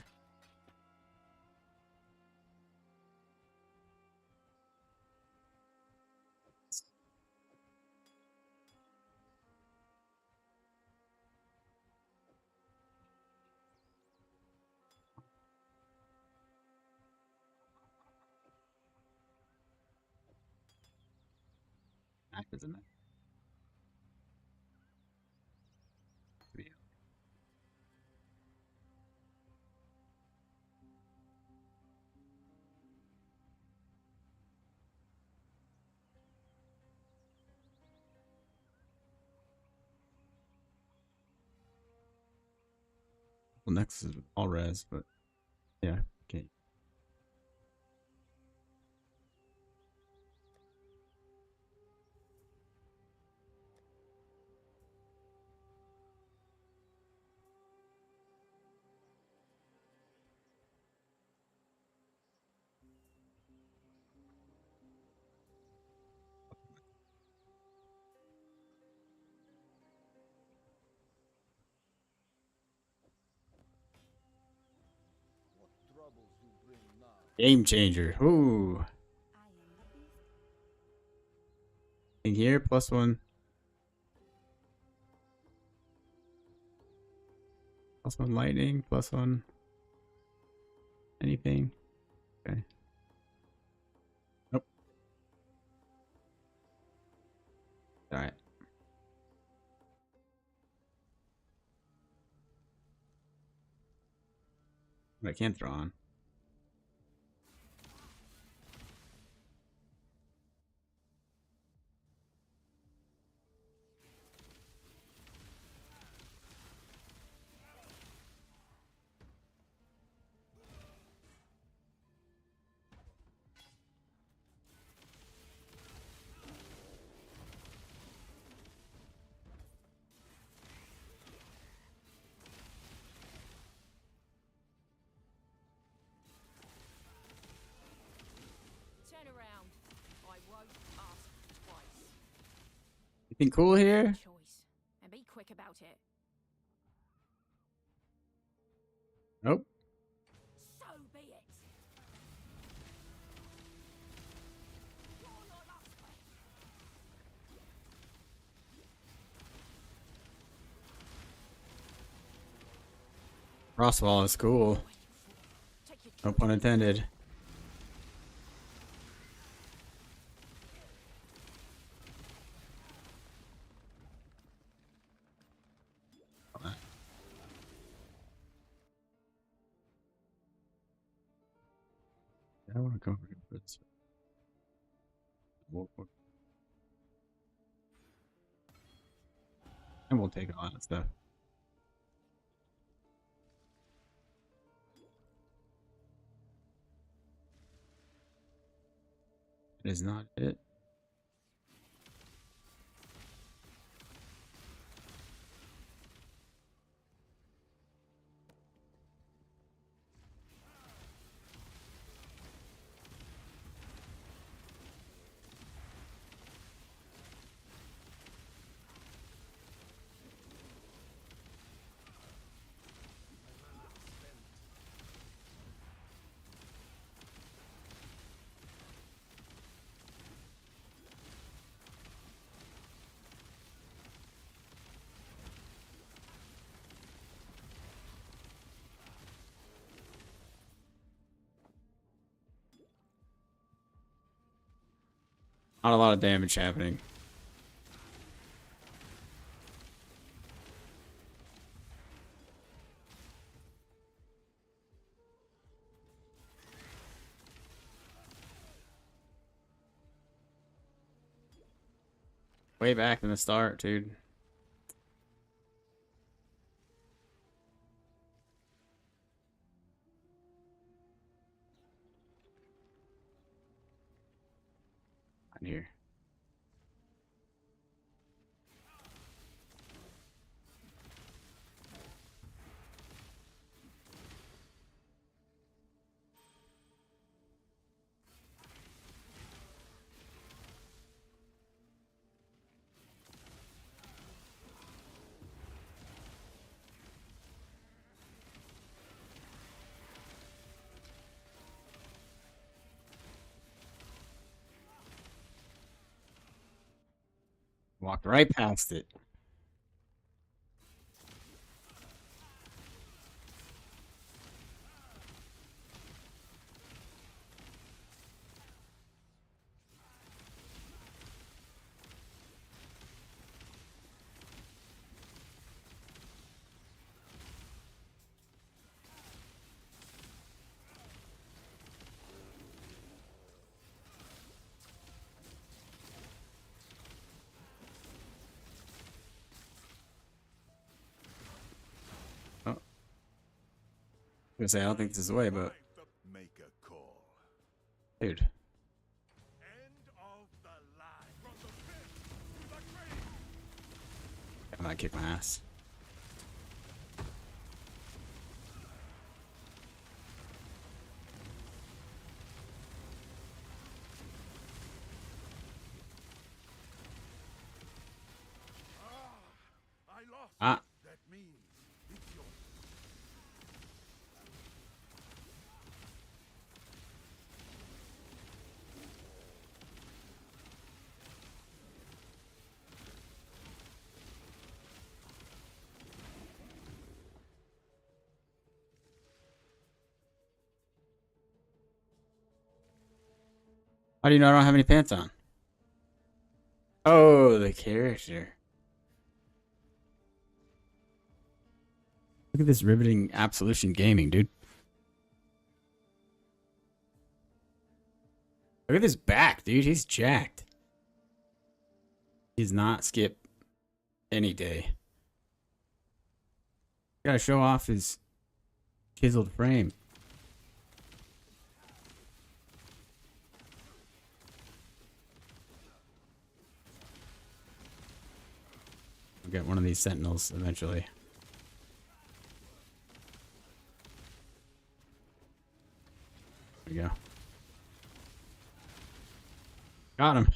That isn't it? Well, next is all res, but yeah, okay. what troubles you bring now? Game changer. Ooh. I am the beast. Thing here, +1. +1 lightning, +1. Anything. Okay. Nope. Alright. But I can't throw on. Turn around. I won't ask twice. Anything cool here? Choice. And be quick about it. Nope. So be it. You're not us, mate. Crosswall is cool. Take your No pun intended. I want to go over to this. And we'll take a lot of stuff. It is not it. Not a lot of damage happening. Way back in the start, dude. On here. Walked right past it. Oh. I was gonna say, I don't think this is the way, but Make a call. dude. End of the line. From the pit to the grave. I might kick my ass. I lost. Ah. That means it's your How do you know I don't have any pants on? Oh, the character. Look at this riveting Absolution gaming, dude. Look at his back, dude. He's jacked. He's not skip any day. Gotta show off his chiseled frame. I'll get one of these sentinels eventually. There we go. Got him.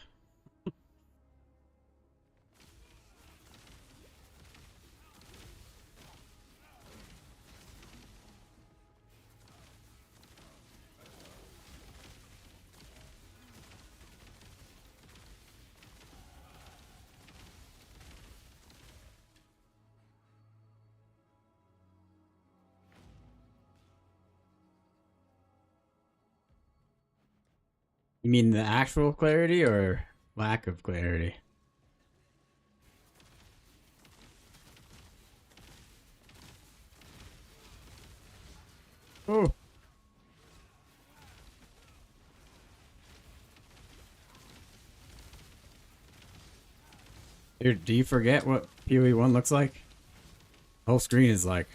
You mean the actual clarity or lack of clarity? Oh. Dude, do you forget what PoE 1 looks like? The whole screen is like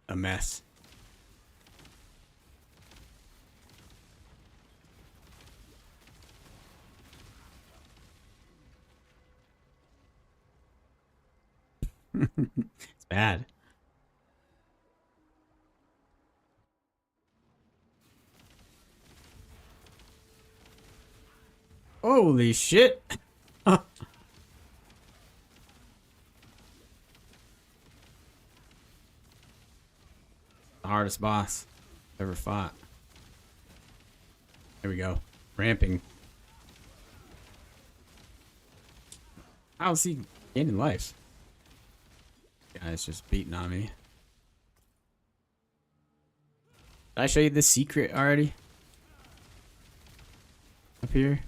a mess. It's bad. Holy shit. The hardest boss ever fought. There we go. Ramping. How's he gaining life? Guy's just beating on me. Did I show you this secret already? here.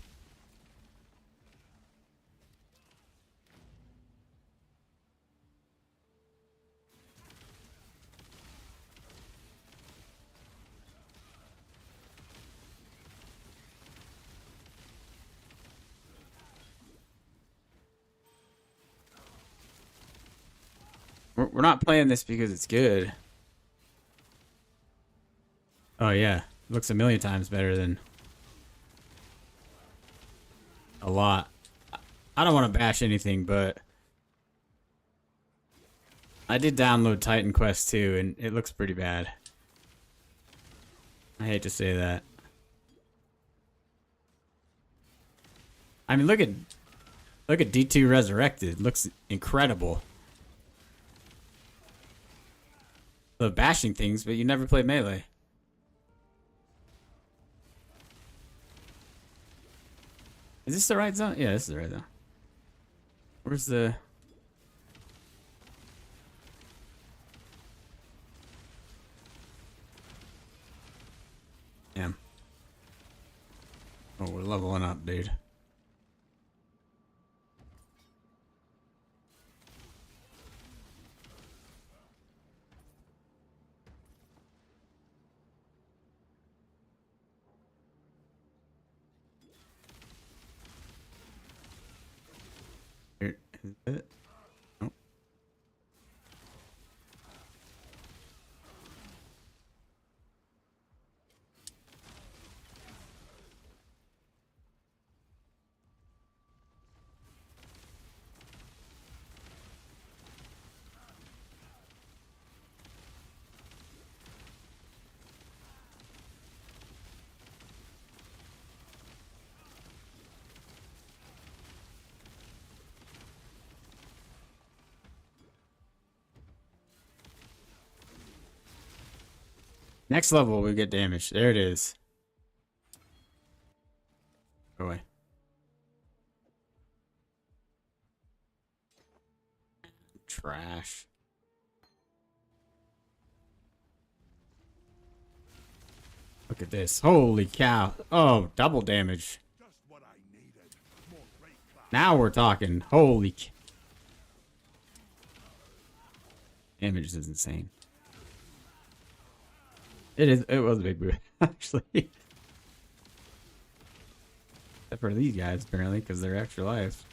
We're not playing this because it's good. Oh yeah, looks a million times better than A lot. I don't want to bash anything, but I did download Titan Quest 2 and it looks pretty bad. I hate to say that. I mean, look at D2 Resurrected. Looks incredible. Love bashing things, but you never play Melee. Is this the right zone? Yeah, this is the right zone. Where's the... Damn. Oh, we're leveling up, dude. Here is it. Oh. Next level, we get damage. There it is. Go away. Trash. Look at this. Holy cow. Oh, double damage. Now we're talking. Holy damage is insane. It was a big boost, actually. Except for these guys, apparently, because they're extra lives.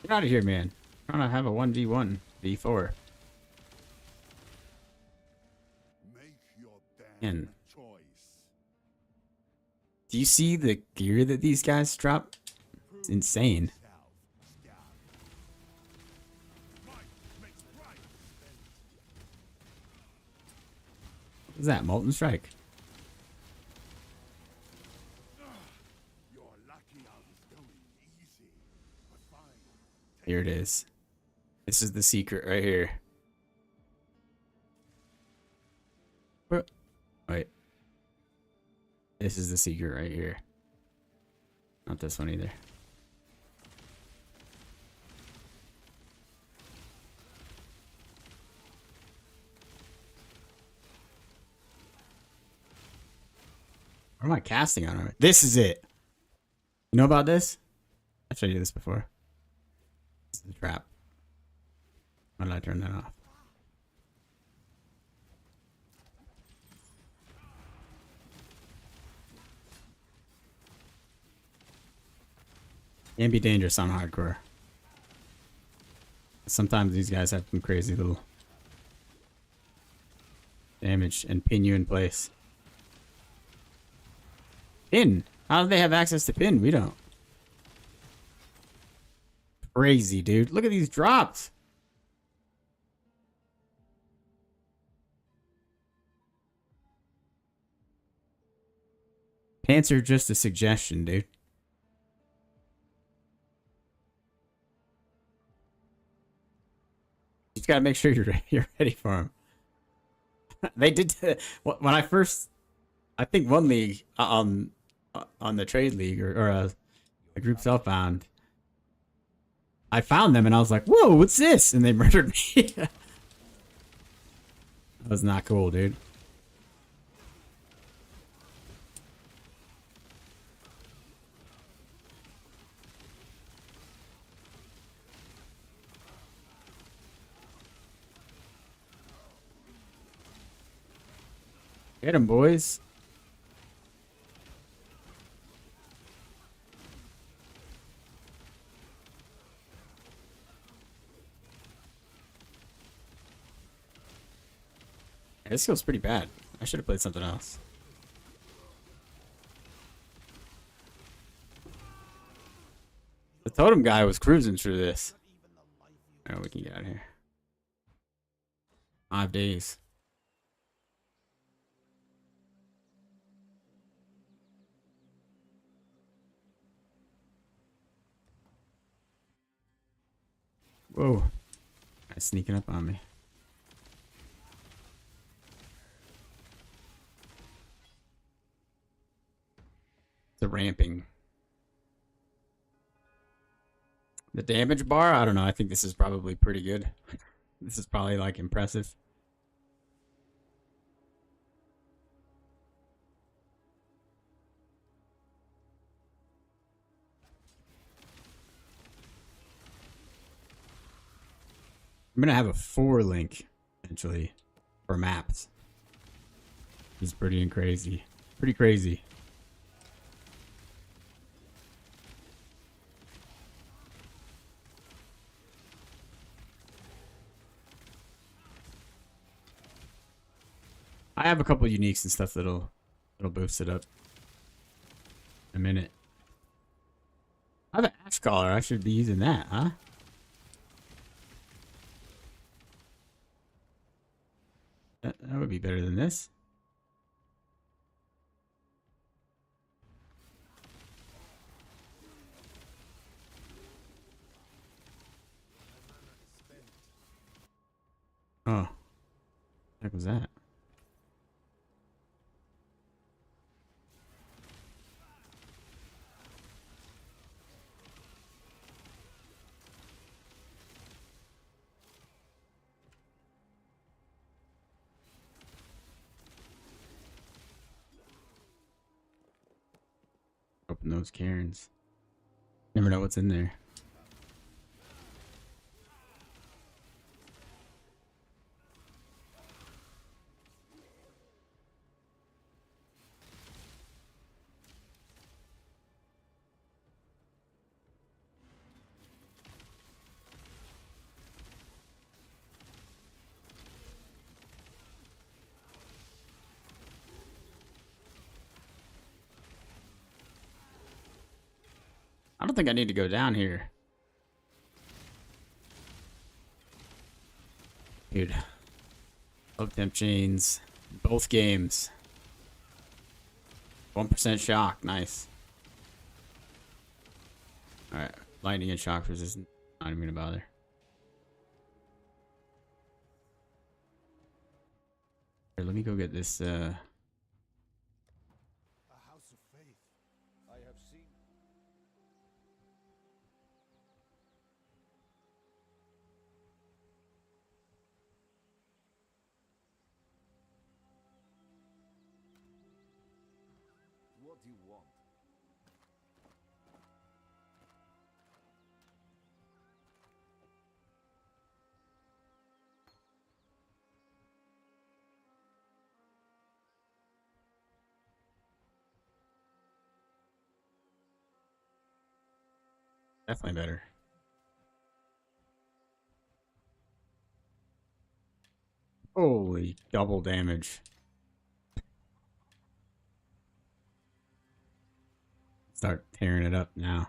Get out of here, man. I'm trying to have a 1v1 v4. And do you see the gear that these guys drop? It's insane. What is that? Molten Strike. Here it is. This is the secret right here. Wait. This is the secret right here. Not this one either. What am I casting on it? This is it. You know about this? I've showed you this before. This is the trap. Why did I turn that off? Can be dangerous on hardcore. Sometimes these guys have some crazy little damage and pin you in place. Pin? How do they have access to pin? We don't. Crazy, dude. Look at these drops. Pants are just a suggestion, dude. You just gotta make sure you're ready for them. They did when I first, I think one league on the trade league or a group self-bound, I found them and I was like, "Whoa, what's this?" And they murdered me. That was not cool, dude. Get him, boys. Yeah, this feels pretty bad. I should have played something else. The totem guy was cruising through this. Oh, we can get out of here. 5 days. Whoa. Guy's sneaking up on me. The ramping. The damage bar? I don't know. I think this is probably pretty good. This is probably like impressive. I'm gonna have a 4 link eventually for maps. This is pretty crazy. Pretty crazy. I have a couple uniques and stuff that'll boost it up in a minute. I have an Ash Collar. I should be using that, huh? That would be better than this. Oh. What was that? Open those cairns. Never know what's in there. I don't think I need to go down here. Dude. Love temp chains. Both games. 1% shock. Nice. Alright. Lightning and shock resistant. Not even gonna bother. Here, let me go get this, A house of faith. I have seen. What do you want? definitely better. Holy double damage. Start tearing it up now.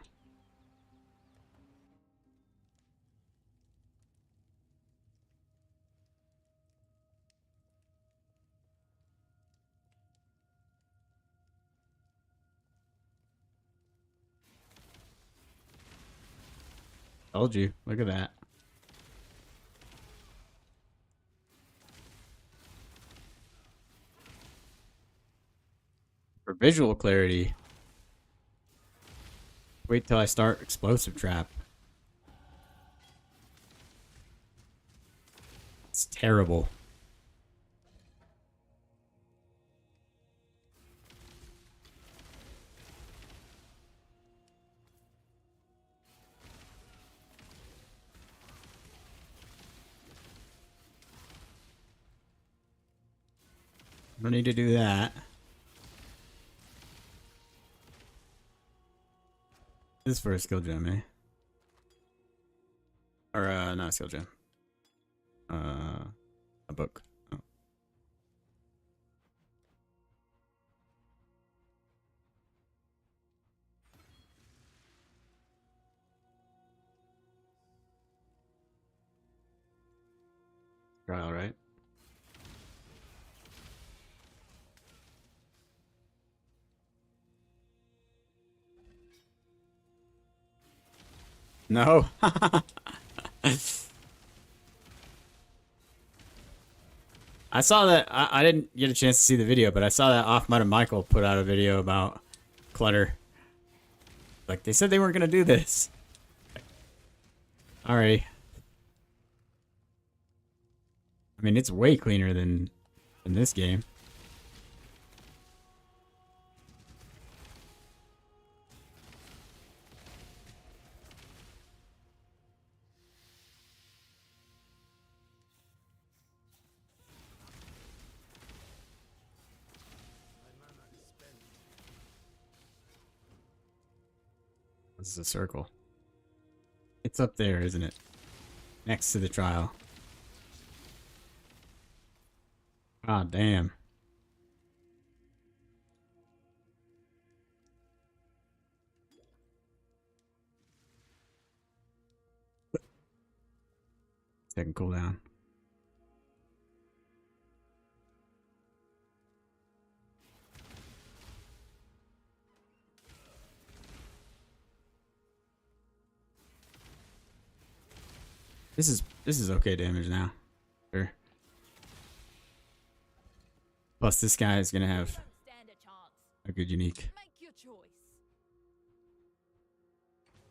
Told you. Look at that. For visual clarity, wait till I start explosive trap. It's terrible. don't need to do that. This is for a skill gem, eh? Or, not a skill gem. A book. Oh. Trial, right? No. I saw that. I didn't get a chance to see the video, but I saw that Off Mud and Michael put out a video about clutter. Like, they said they weren't going to do this. Alrighty. I mean, it's way cleaner than this game. This is a circle. It's up there, isn't it? Next to the trial. Ah, damn. Second cooldown. This is okay damage now. Sure. Plus this guy is gonna have Don't stand a chance. a good unique. Make your choice.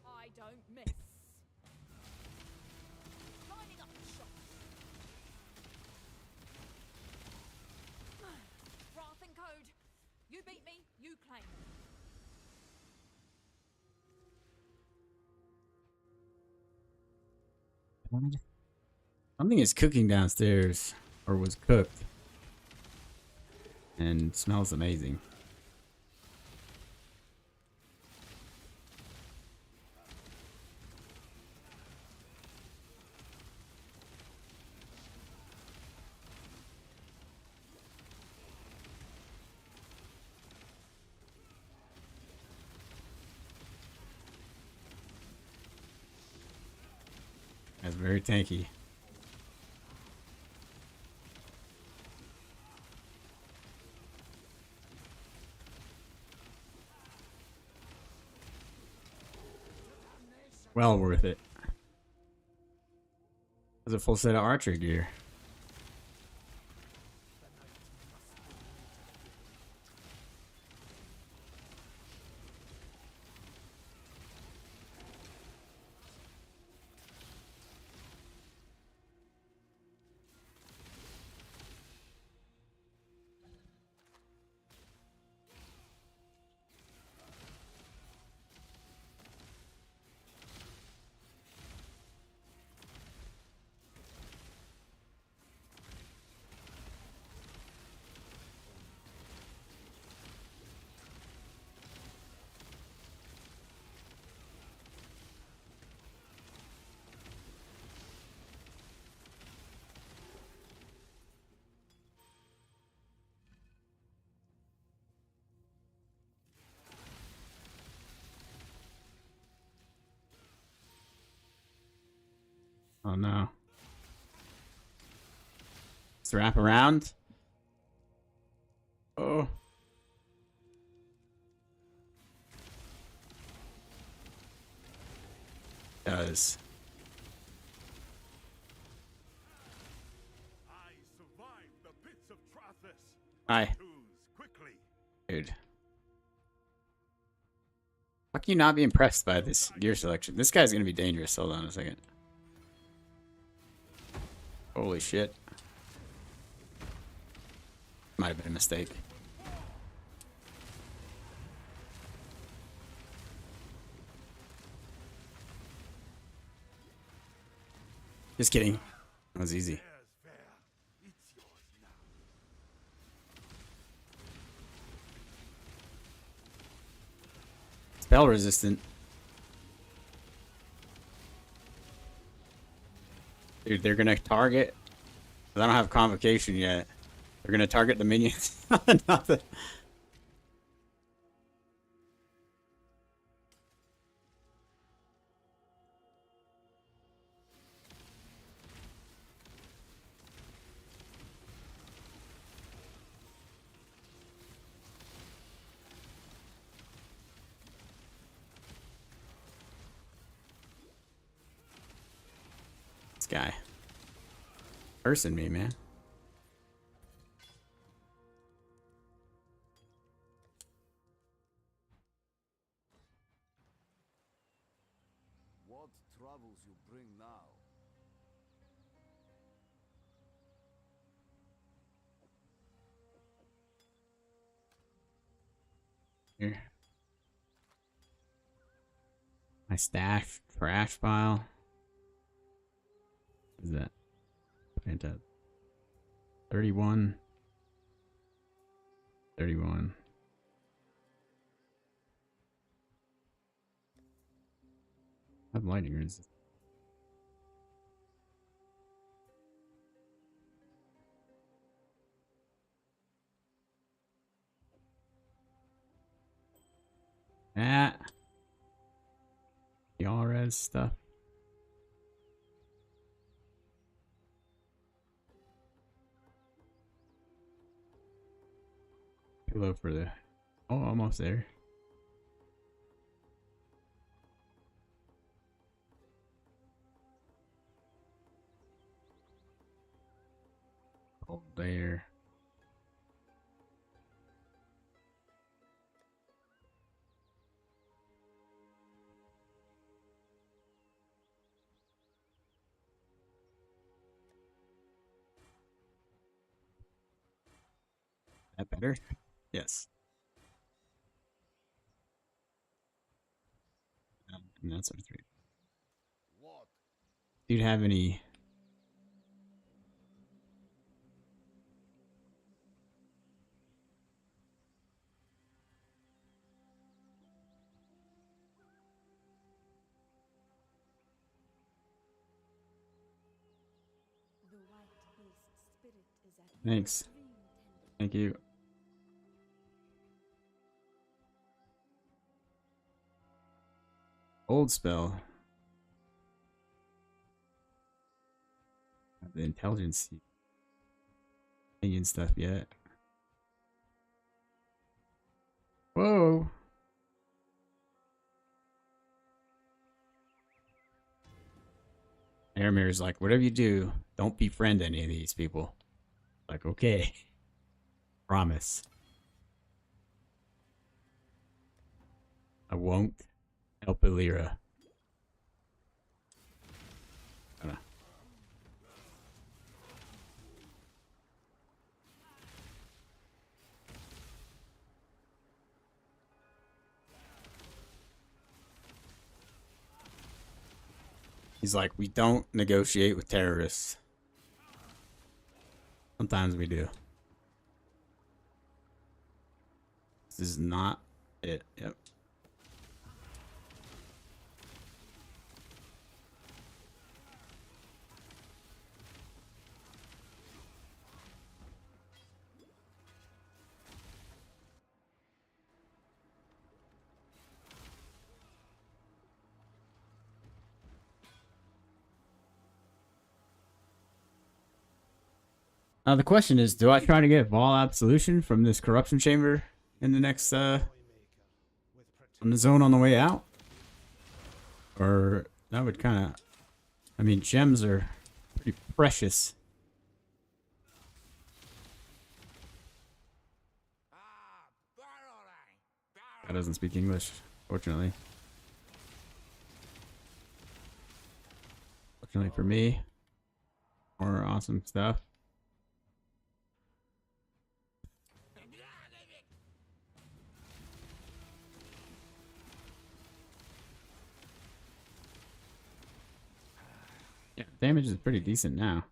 I don't miss. Lining up the shot. Wrath and code. You beat me, you claim it. Something is cooking downstairs, or was cooked, and smells amazing. That's very tanky. Well worth it. That's a full set of archer gear. Oh no. Let's wrap around. Oh. Does. I survived the pits of Trathis. Hi. Choose quickly. Dude. How can you not be impressed by this gear selection? This guy's gonna be dangerous. Hold on a second. Holy shit. Might have been a mistake. Just kidding. That was easy. There's fair. It's yours now. spell resistant. Dude, they're gonna target. I don't have convocation yet. They're gonna target the minions. Not the... This guy. Cursing me, man. What troubles you bring now? Here. My stash trash pile. What is that? Plant up. 31. 31. I have lightning resistance. That. The all res stuff. Pillow for the... Oh, almost there. Oh, there. That better? Yes. And that's our 3. What? Do you have any... The white beast's spirit is at Thanks. extreme tender. Thank you. Old spell. Not the intelligence and stuff yet. Whoa. Aramir's like, whatever you do, don't befriend any of these people. Like, okay. Promise. I won't help Illyra. He's like, we don't negotiate with terrorists. Sometimes we do. This is not it. Yep. Now the question is, do I try to get Vol Absolution from this corruption chamber in the next from the zone on the way out? Or that would kind of, I mean, gems are pretty precious. That doesn't speak English, fortunately. Fortunately for me, more awesome stuff. Yeah, damage is pretty decent now.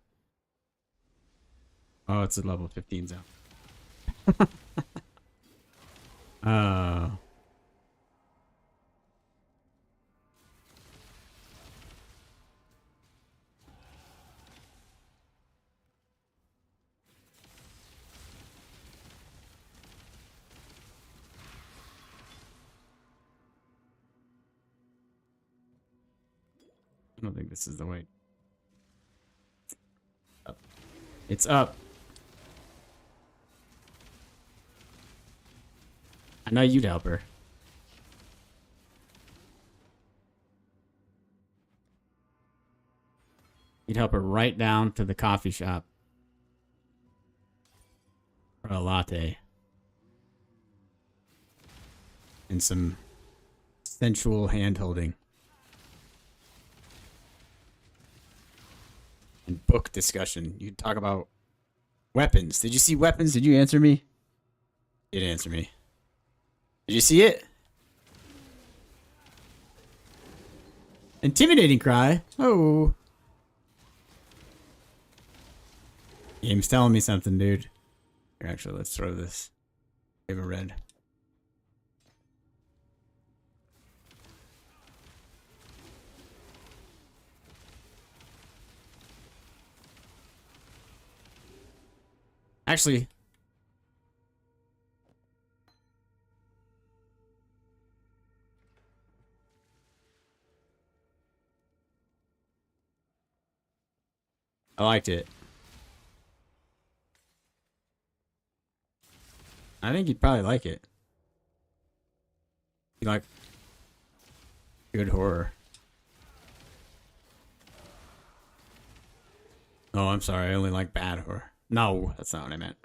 Oh, it's a level 15 zone. I don't think this is the way. Up. It's up. I know you'd help her. You'd help her right down to the coffee shop. For a latte. And some sensual hand-holding. And book discussion. You talk about weapons. Did you see weapons? Did you answer me? You didn't answer me. Did you see it? Intimidating cry. Oh. Game's telling me something, dude. Here, actually, let's throw this. Give a red. Actually, I liked it. I think you'd probably like it. You like good horror. Oh, I'm sorry. I only like bad horror. No, that's not what I meant.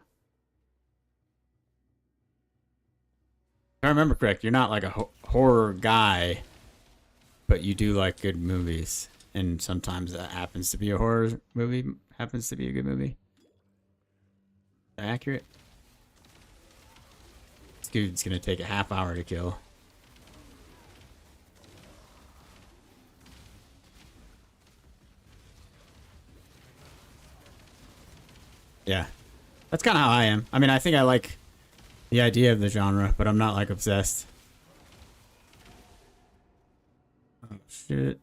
If I remember correct, you're not like a horror guy, but you do like good movies. And sometimes that happens to be a horror movie, happens to be a good movie. Is that accurate? This dude's gonna take a half hour to kill. Yeah. That's kind of how I am. I mean, I think I like the idea of the genre, but I'm not like obsessed. Oh, shit.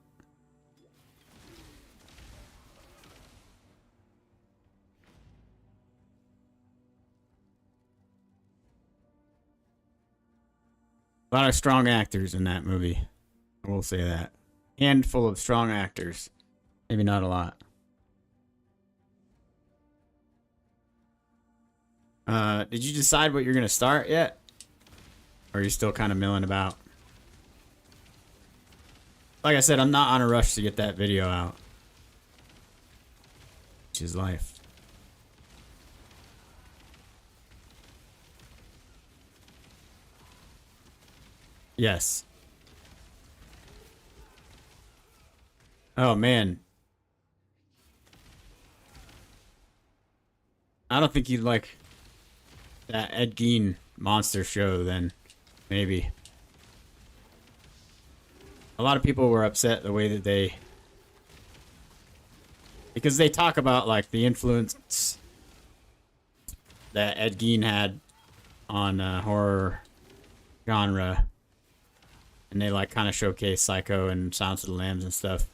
A lot of strong actors in that movie. I will say that. Handful of strong actors. Maybe not a lot. Did you decide what you're gonna start yet? Or are you still kind of milling about? Like I said, I'm not on a rush to get that video out. Which is life. Yes. Oh, man. I don't think you'd like that Ed Gein monster show then. Maybe. A lot of people were upset the way that they... Because they talk about like the influence that Ed Gein had on horror genre. And they like kind of showcase Psycho and Silence of the Lambs and stuff.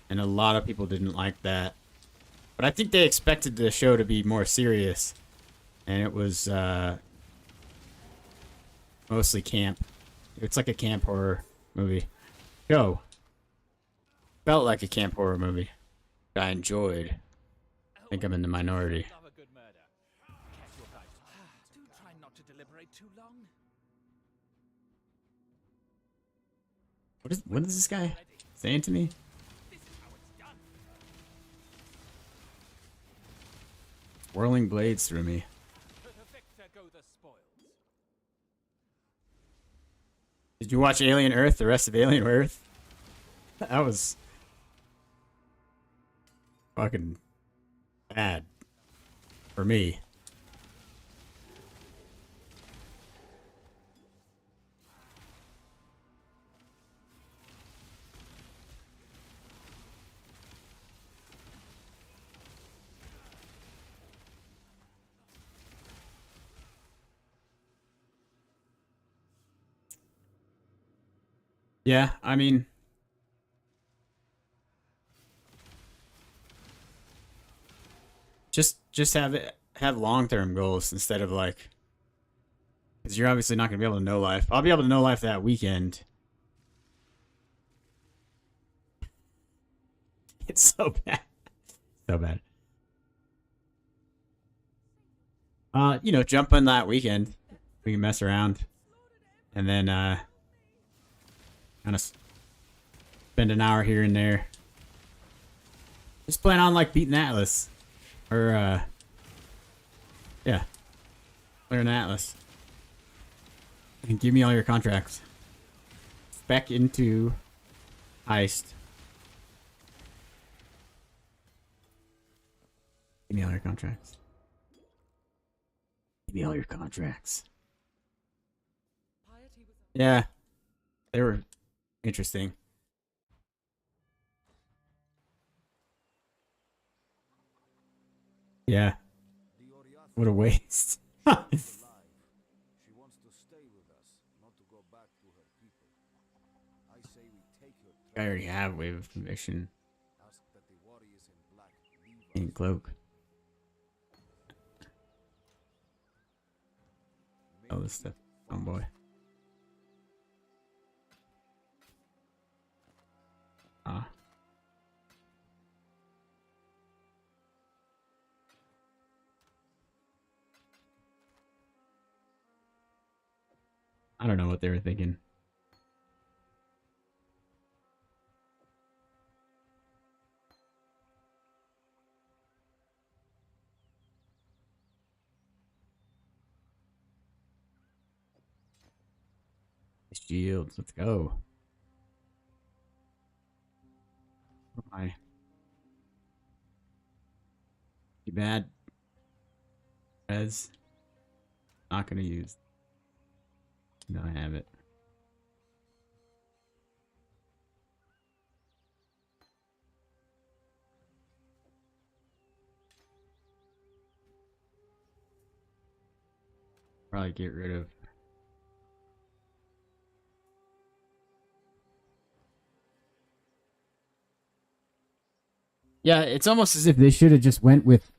And a lot of people didn't like that. But I think they expected the show to be more serious. And it was mostly camp. It's like a camp horror movie. Show. Felt like a camp horror movie. I enjoyed. I think I'm in the minority. Love a good murder. Catch your guys. Do try not to deliberate too long. What is this guy saying to me? This is how it's done. Whirling blades through me. To the victor go the spoils. Did you watch Alien Earth? The rest of Alien Earth? That was fucking bad for me. Yeah, I mean, just have long-term goals instead of like, because you're obviously not gonna be able to know life. I'll be able to know life that weekend. It's so bad. So bad. You know, jump on that weekend. We can mess around. And then, kind of spend an hour here and there. Just plan on, like, beating Atlas. Or, yeah. Clearing Atlas. And give me all your contracts. Spec into Heist. Give me all your contracts. Give me all your contracts. Yeah. They were interesting. Yeah. What a waste. She wants to stay with us, not to go back to her people. I say we take her. I already have Wave of Conviction Ask that the warriors in black leave us. in Cloak. Oh, this stuff. Oh boy. Ah. I don't know what they were thinking. Shields, let's go. Why? Too bad. Res. Not gonna use. No, I have it. Probably get rid of. Yeah, it's almost as if they should have just went with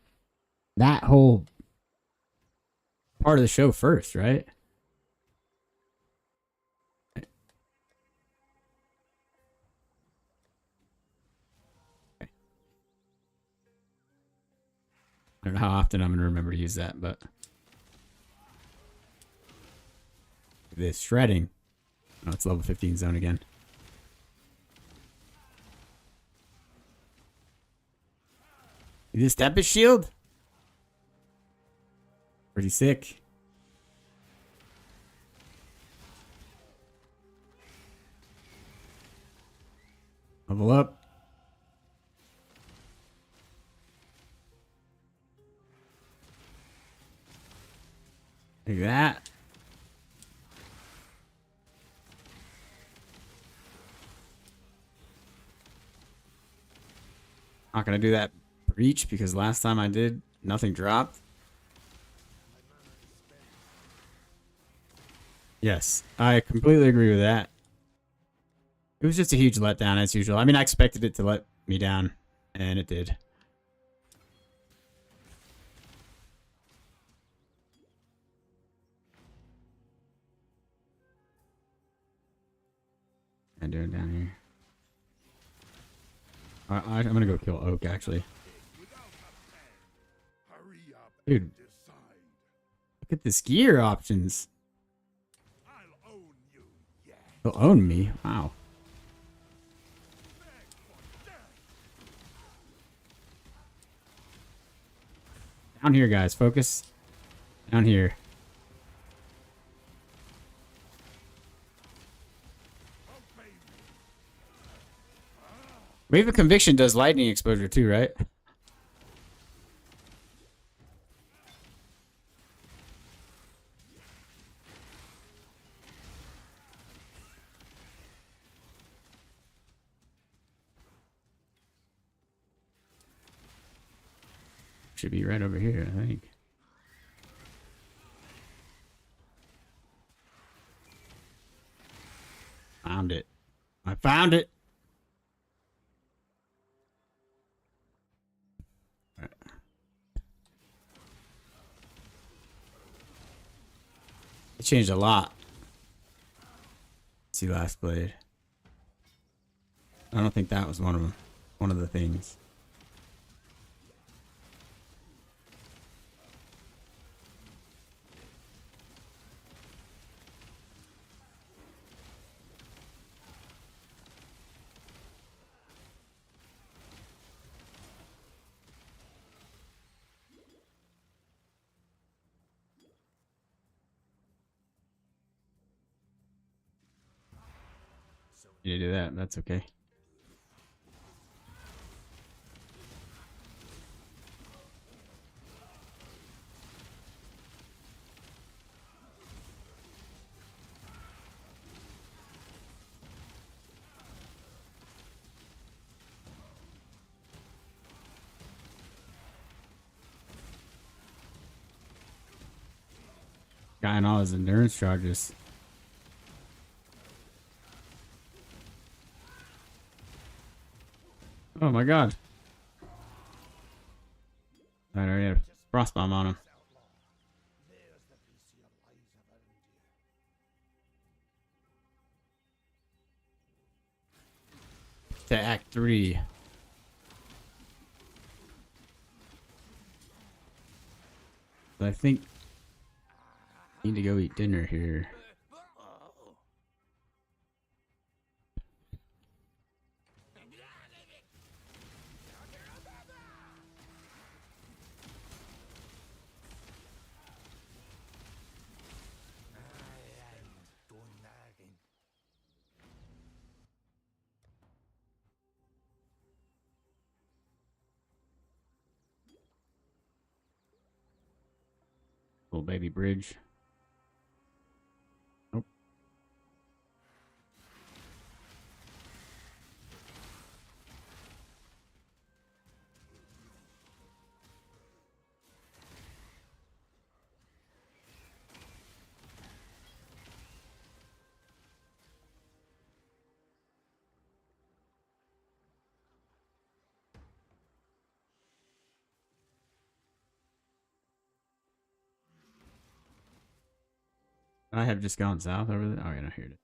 that whole part of the show first, right? I don't know how often I'm going to remember to use that, but this shredding. Oh, it's level 15 zone again. This Tempest Shield? Pretty sick. Level up. Like that. Not gonna do that breach because last time I did, nothing dropped. Yes, I completely agree with that. It was just a huge letdown as usual. I mean, I expected it to let me down, and it did. I'm doing down here. I'm gonna go kill Oak, actually. Dude, look at this gear options. He'll own me. Wow. Down here, guys. Focus. Down here. Wave of Conviction does lightning exposure too, right? Should be right over here, I think. Found it. I found it. It changed a lot. Let's see, last blade. I don't think that was one of them. one of the things. You do that, that's okay. Guy and all his endurance charges. Oh my god. I already had a frost bomb on him. There's the piece of your lies I've earned you. To Act 3. I think I need to go eat dinner here. Little baby bridge. Nope. I have just gone south over there. Oh, yeah, no, here it is.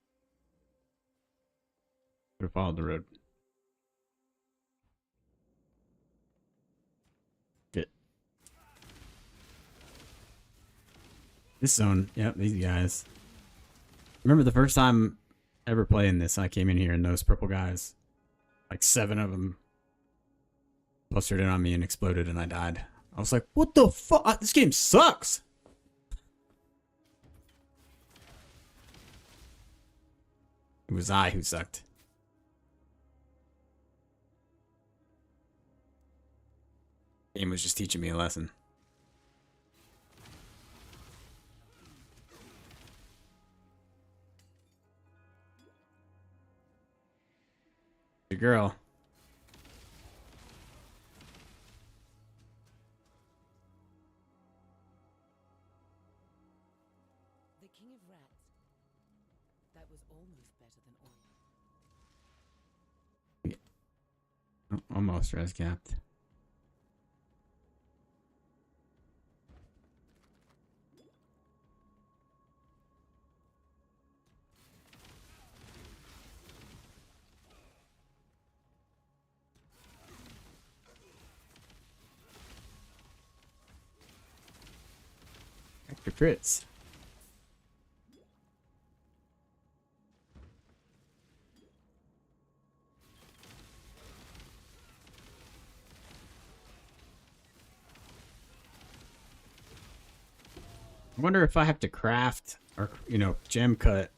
Could have followed the road. Shit. This zone, yep, these guys. Remember the first time ever playing this, I came in here and those purple guys, like 7 of them, clustered in on me and exploded and I died. I was like, what the fuck? This game sucks! It was I who sucked. The game was just teaching me a lesson. Your girl. The King of Rats. That was almost better than oil. Oh, almost res capped. Extra crits. I wonder if I have to craft or, you know, gem cut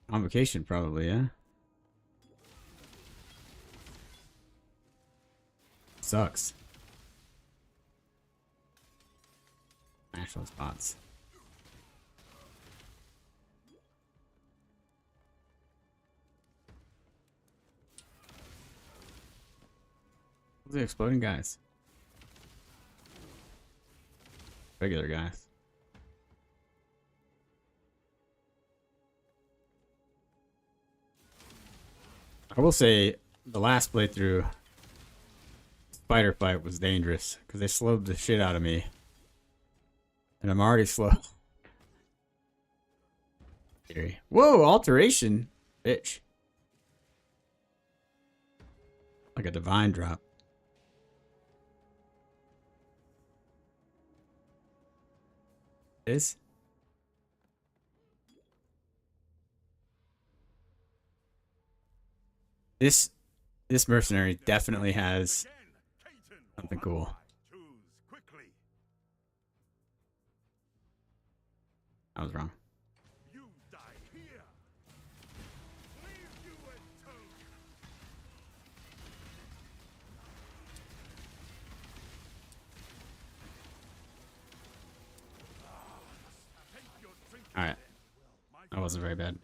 on vacation, probably, yeah? Sucks. Smash those spots. Those are exploding guys. Regular guys. I will say the last playthrough spider fight was dangerous because they slowed the shit out of me. And I'm already slow. Whoa, alteration. Bitch. Like a divine drop. This? This mercenary definitely has something cool. I was wrong. Alright. That wasn't very bad.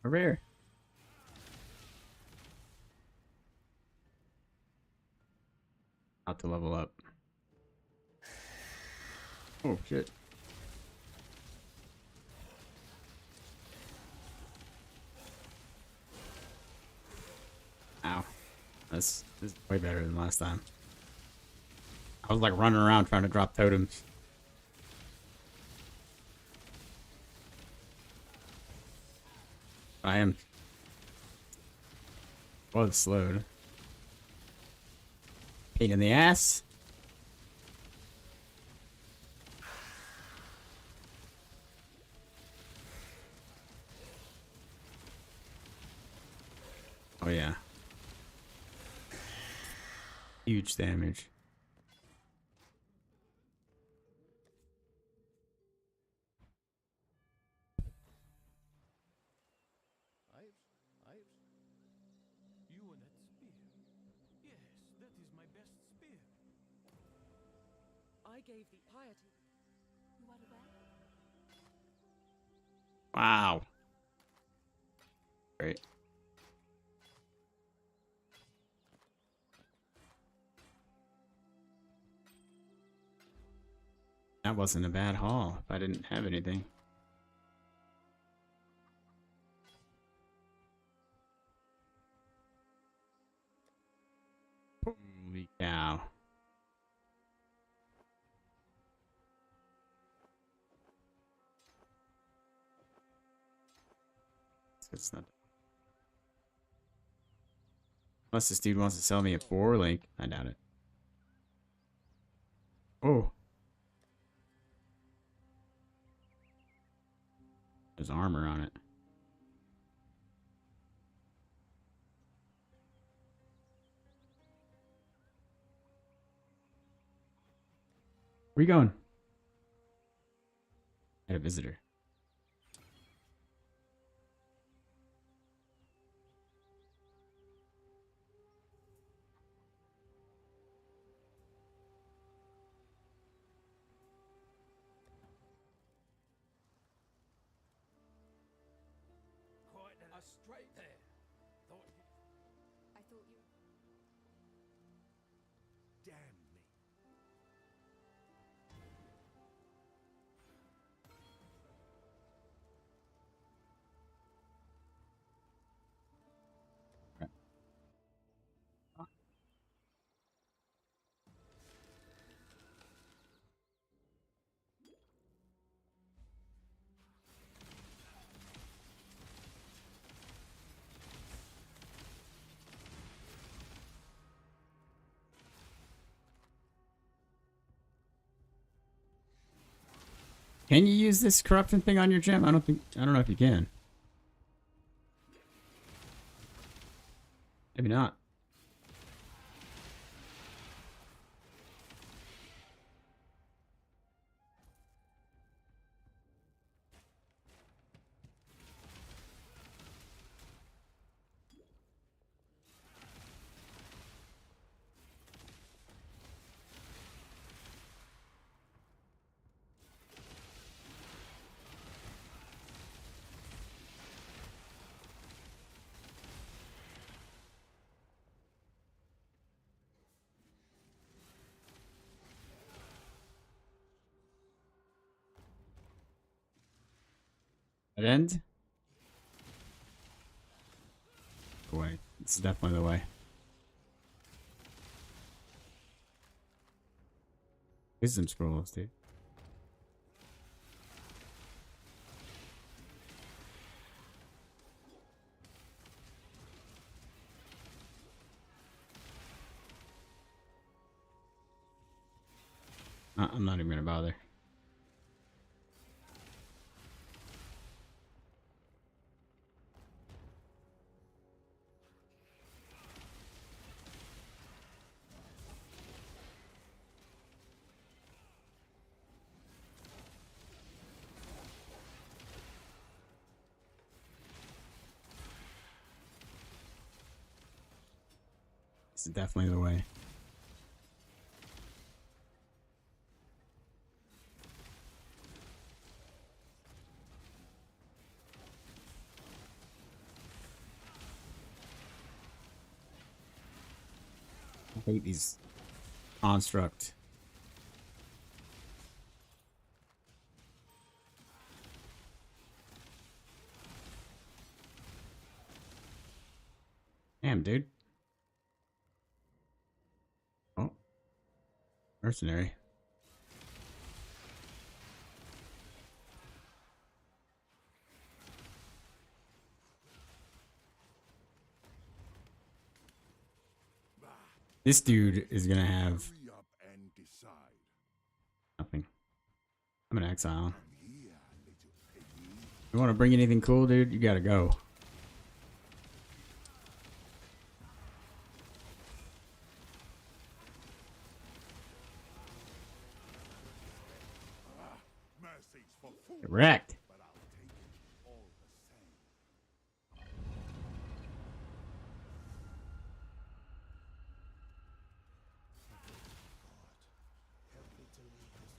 Over here. Out to level up. Oh shit. Ow. This is way better than last time. I was like running around trying to drop totems. I am. Was slowed. Pain in the ass. Oh yeah. Huge damage. You and that spear. Yes, that is my best spear. I gave the piety. You are aware? Wow. Great. That wasn't a bad haul if I didn't have anything. Holy cow. It's not. Unless this dude wants to sell me a 4-link. I doubt it. Oh. There's armor on it. Where you going? I had a visitor. Quite a straight there. Thought you... I thought you... Damn me. Can you use this corruption thing on your gem? I don't know if you can. Maybe not. That end? The way. This is definitely the way. Wisdom scrolls, dude. I'm not even gonna bother. This is definitely the way. I hate these construct. Damn, dude. Oh. Mercenary. This dude is gonna have Hurry up and decide. nothing. I'm an exile. Come here, little piggy. You wanna bring anything cool, dude? You gotta go. Mercy's for fools, Wrecked. but I'll take it all the same. Help me to lead this.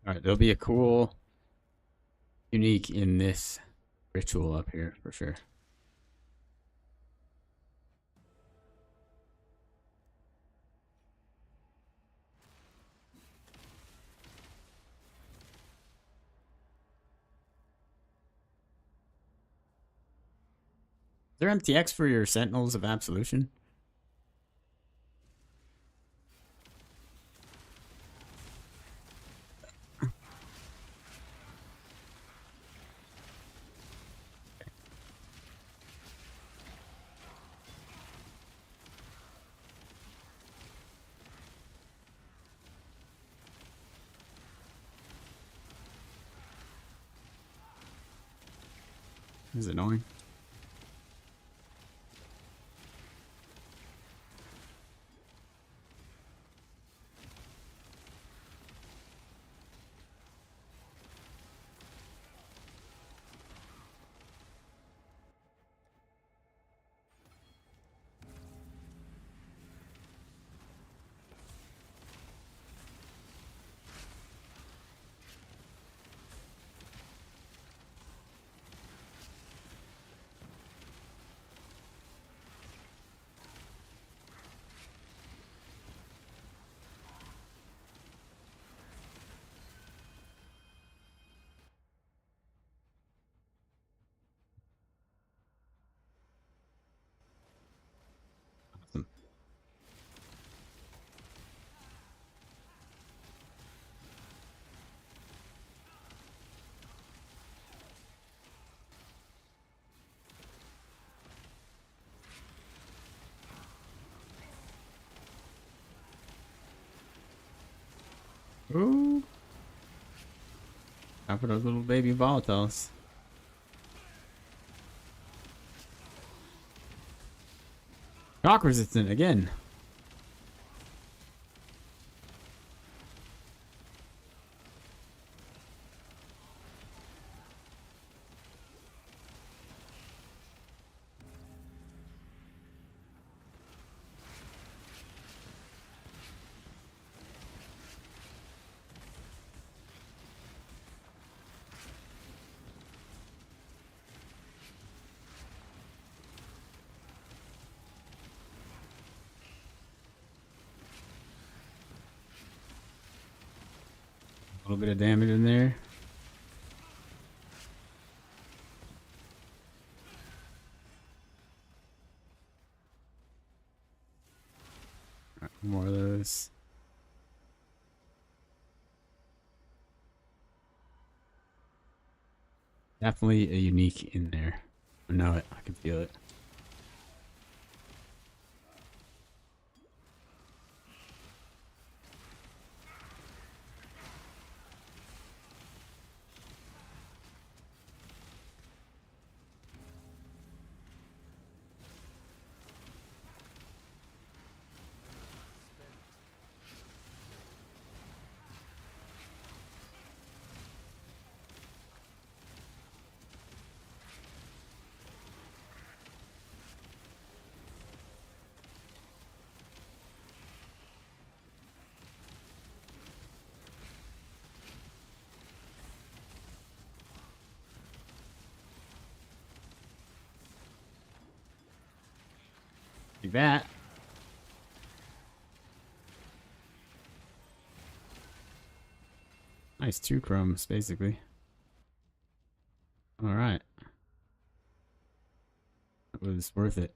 Alright, there'll be a cool unique in this ritual up here for sure. Is there MTX for your Sentinels of Absolution? This is annoying. Awesome. Ooh. Time for those little baby volatiles. Shock resistant again. little bit of damage in there. Alright, more of those. Definitely a unique in there. I know it. I can feel it. Like that. Nice, 2 chromes, basically. Alright. That was worth it.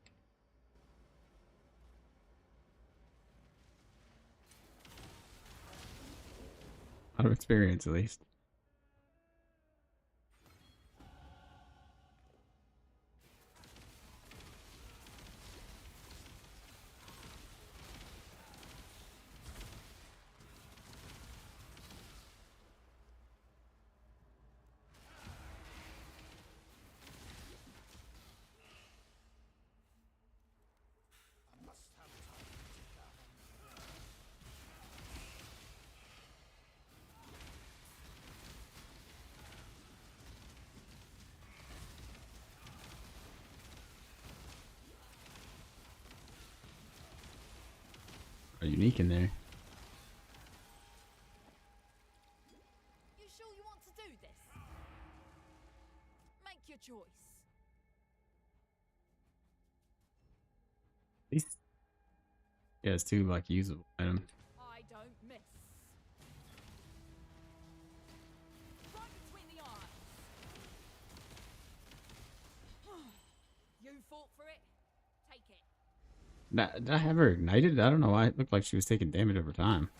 A lot of experience, at least. Unique in there. You sure you want to do this? Make your choice. At least he has 2 like usable items. I don't miss. Right between the eyes. You fought for it. Take it. Did I have her ignited? I don't know why it looked like she was taking damage over time.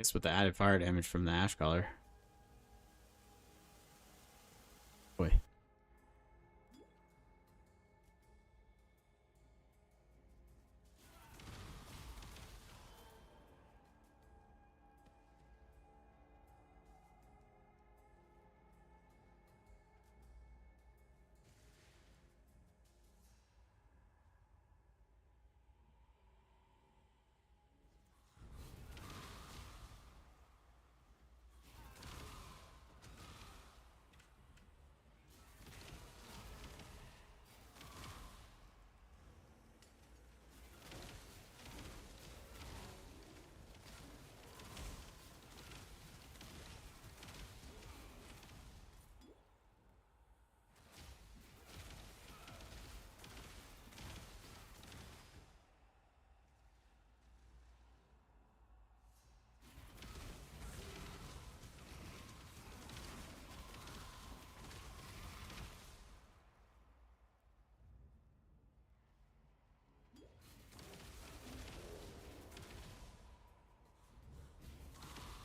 It's with the added fire damage from the ash color. Boy.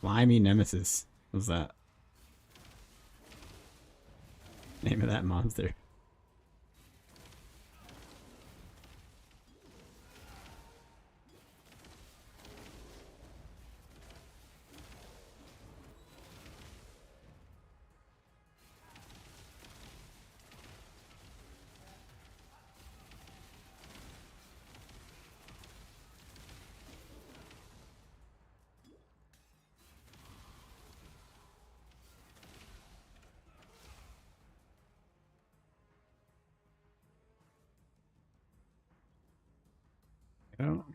Slimy Nemesis. What's that? Name of that monster. Oh.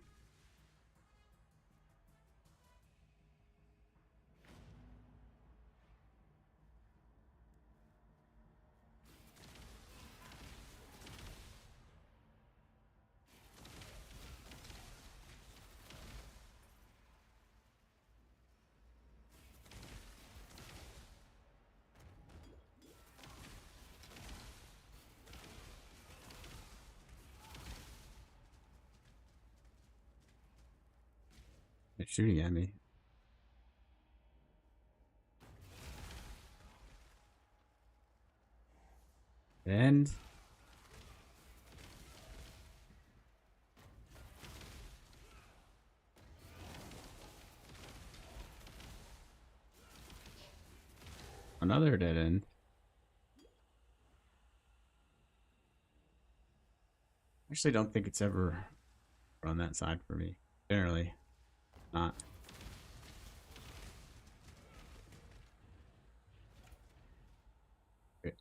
shooting at me. And another dead end. Actually, don't think it's ever on that side for me. Generally, not. Okay.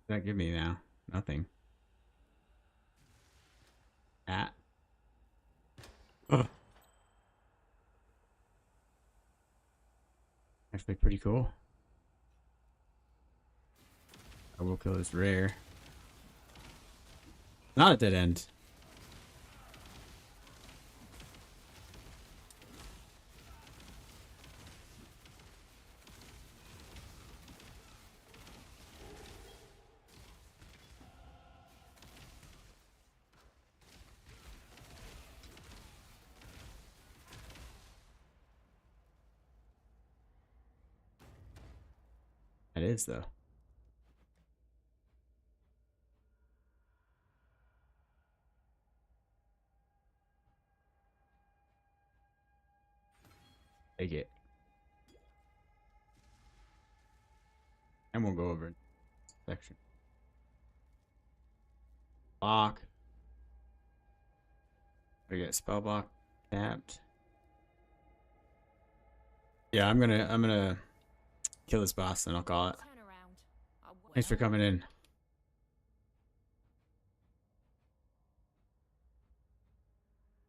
What does that give me now? Nothing. At. Ugh. Actually, pretty cool. I will kill this rare. Not a dead end. It is, though. Take it. And we'll go over section. Block. We get spell block tapped. Yeah, I'm gonna kill this boss and I'll call it. Turn around. Thanks for coming in.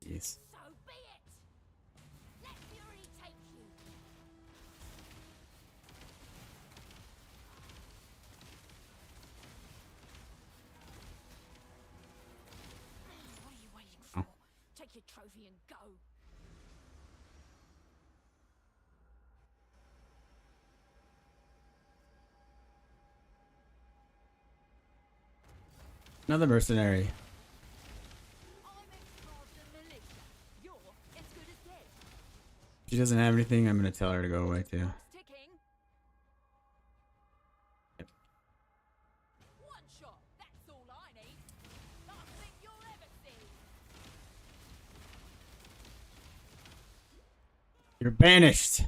Jeez. So be it. Let fury take you. What are you waiting for? Take your trophy and go. Another mercenary. I'm in charge of the militia. You're as good as dead. If she doesn't have anything, I'm gonna tell her to go away too. Ticking. Yep. One shot. That's all I need. Nothing you'll ever see. You're banished.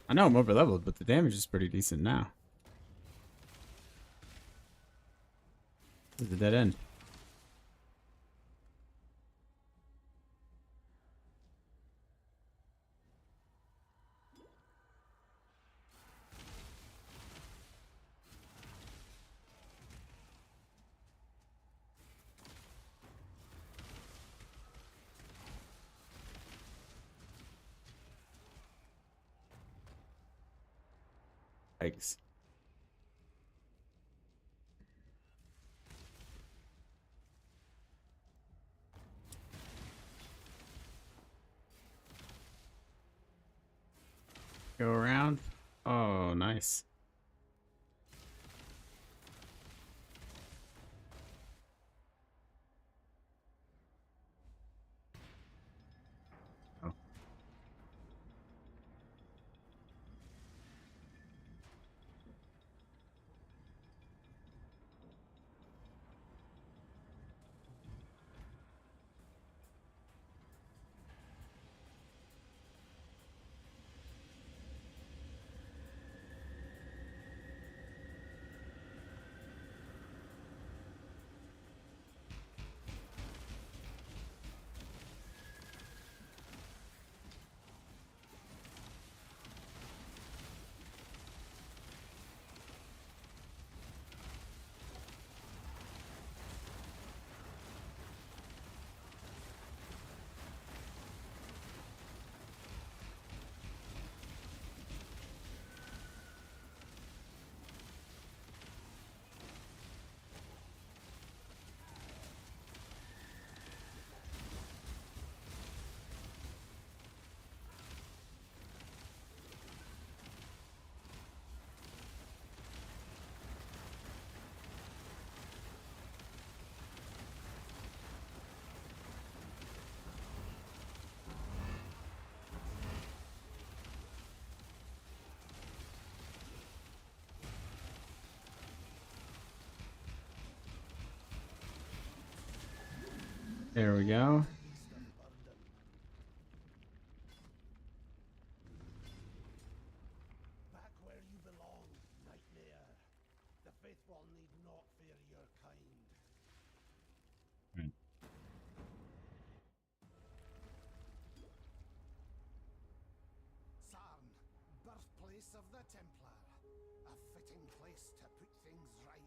I know I'm over leveled, but the damage is pretty decent now. This is a dead end. Yikes. Go around. Oh, nice. Oh. There we go. Back where you belong, Nightmare. The faithful need not fear your kind. Sarn, birthplace of the Templar. A fitting place to put things right.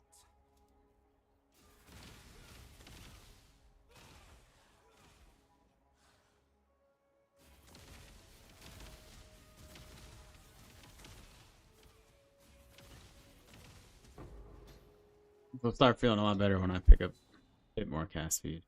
It'll start feeling a lot better when I pick up a bit more cast speed.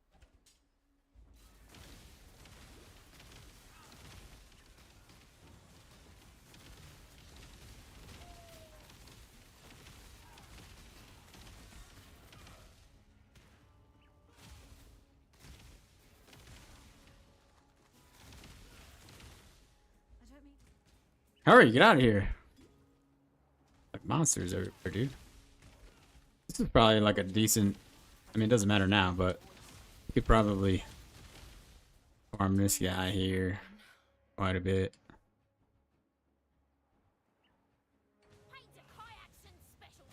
I don't mean. Hurry, get out of here. Like monsters everywhere, dude. This is probably like a decent... I mean, it doesn't matter now, but you could probably farm this guy here quite a bit. Paint a kayaks and special.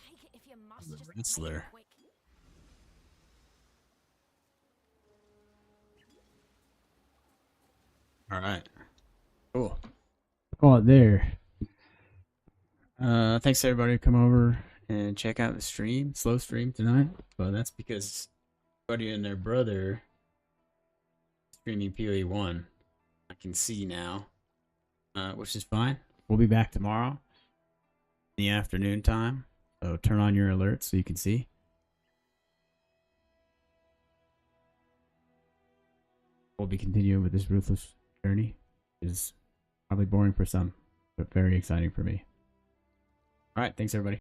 Take it if you must. The Just make it wrestler. quick. All right. Cool. Call it there. Thanks everybody to come over and check out the stream. Slow stream tonight. But that's because buddy and their brother streaming PoE1. I can see now. Which is fine. We'll be back tomorrow in the afternoon time. So turn on your alerts so you can see. We'll be continuing with this ruthless journey. Is probably boring for some, but very exciting for me. All right, thanks everybody.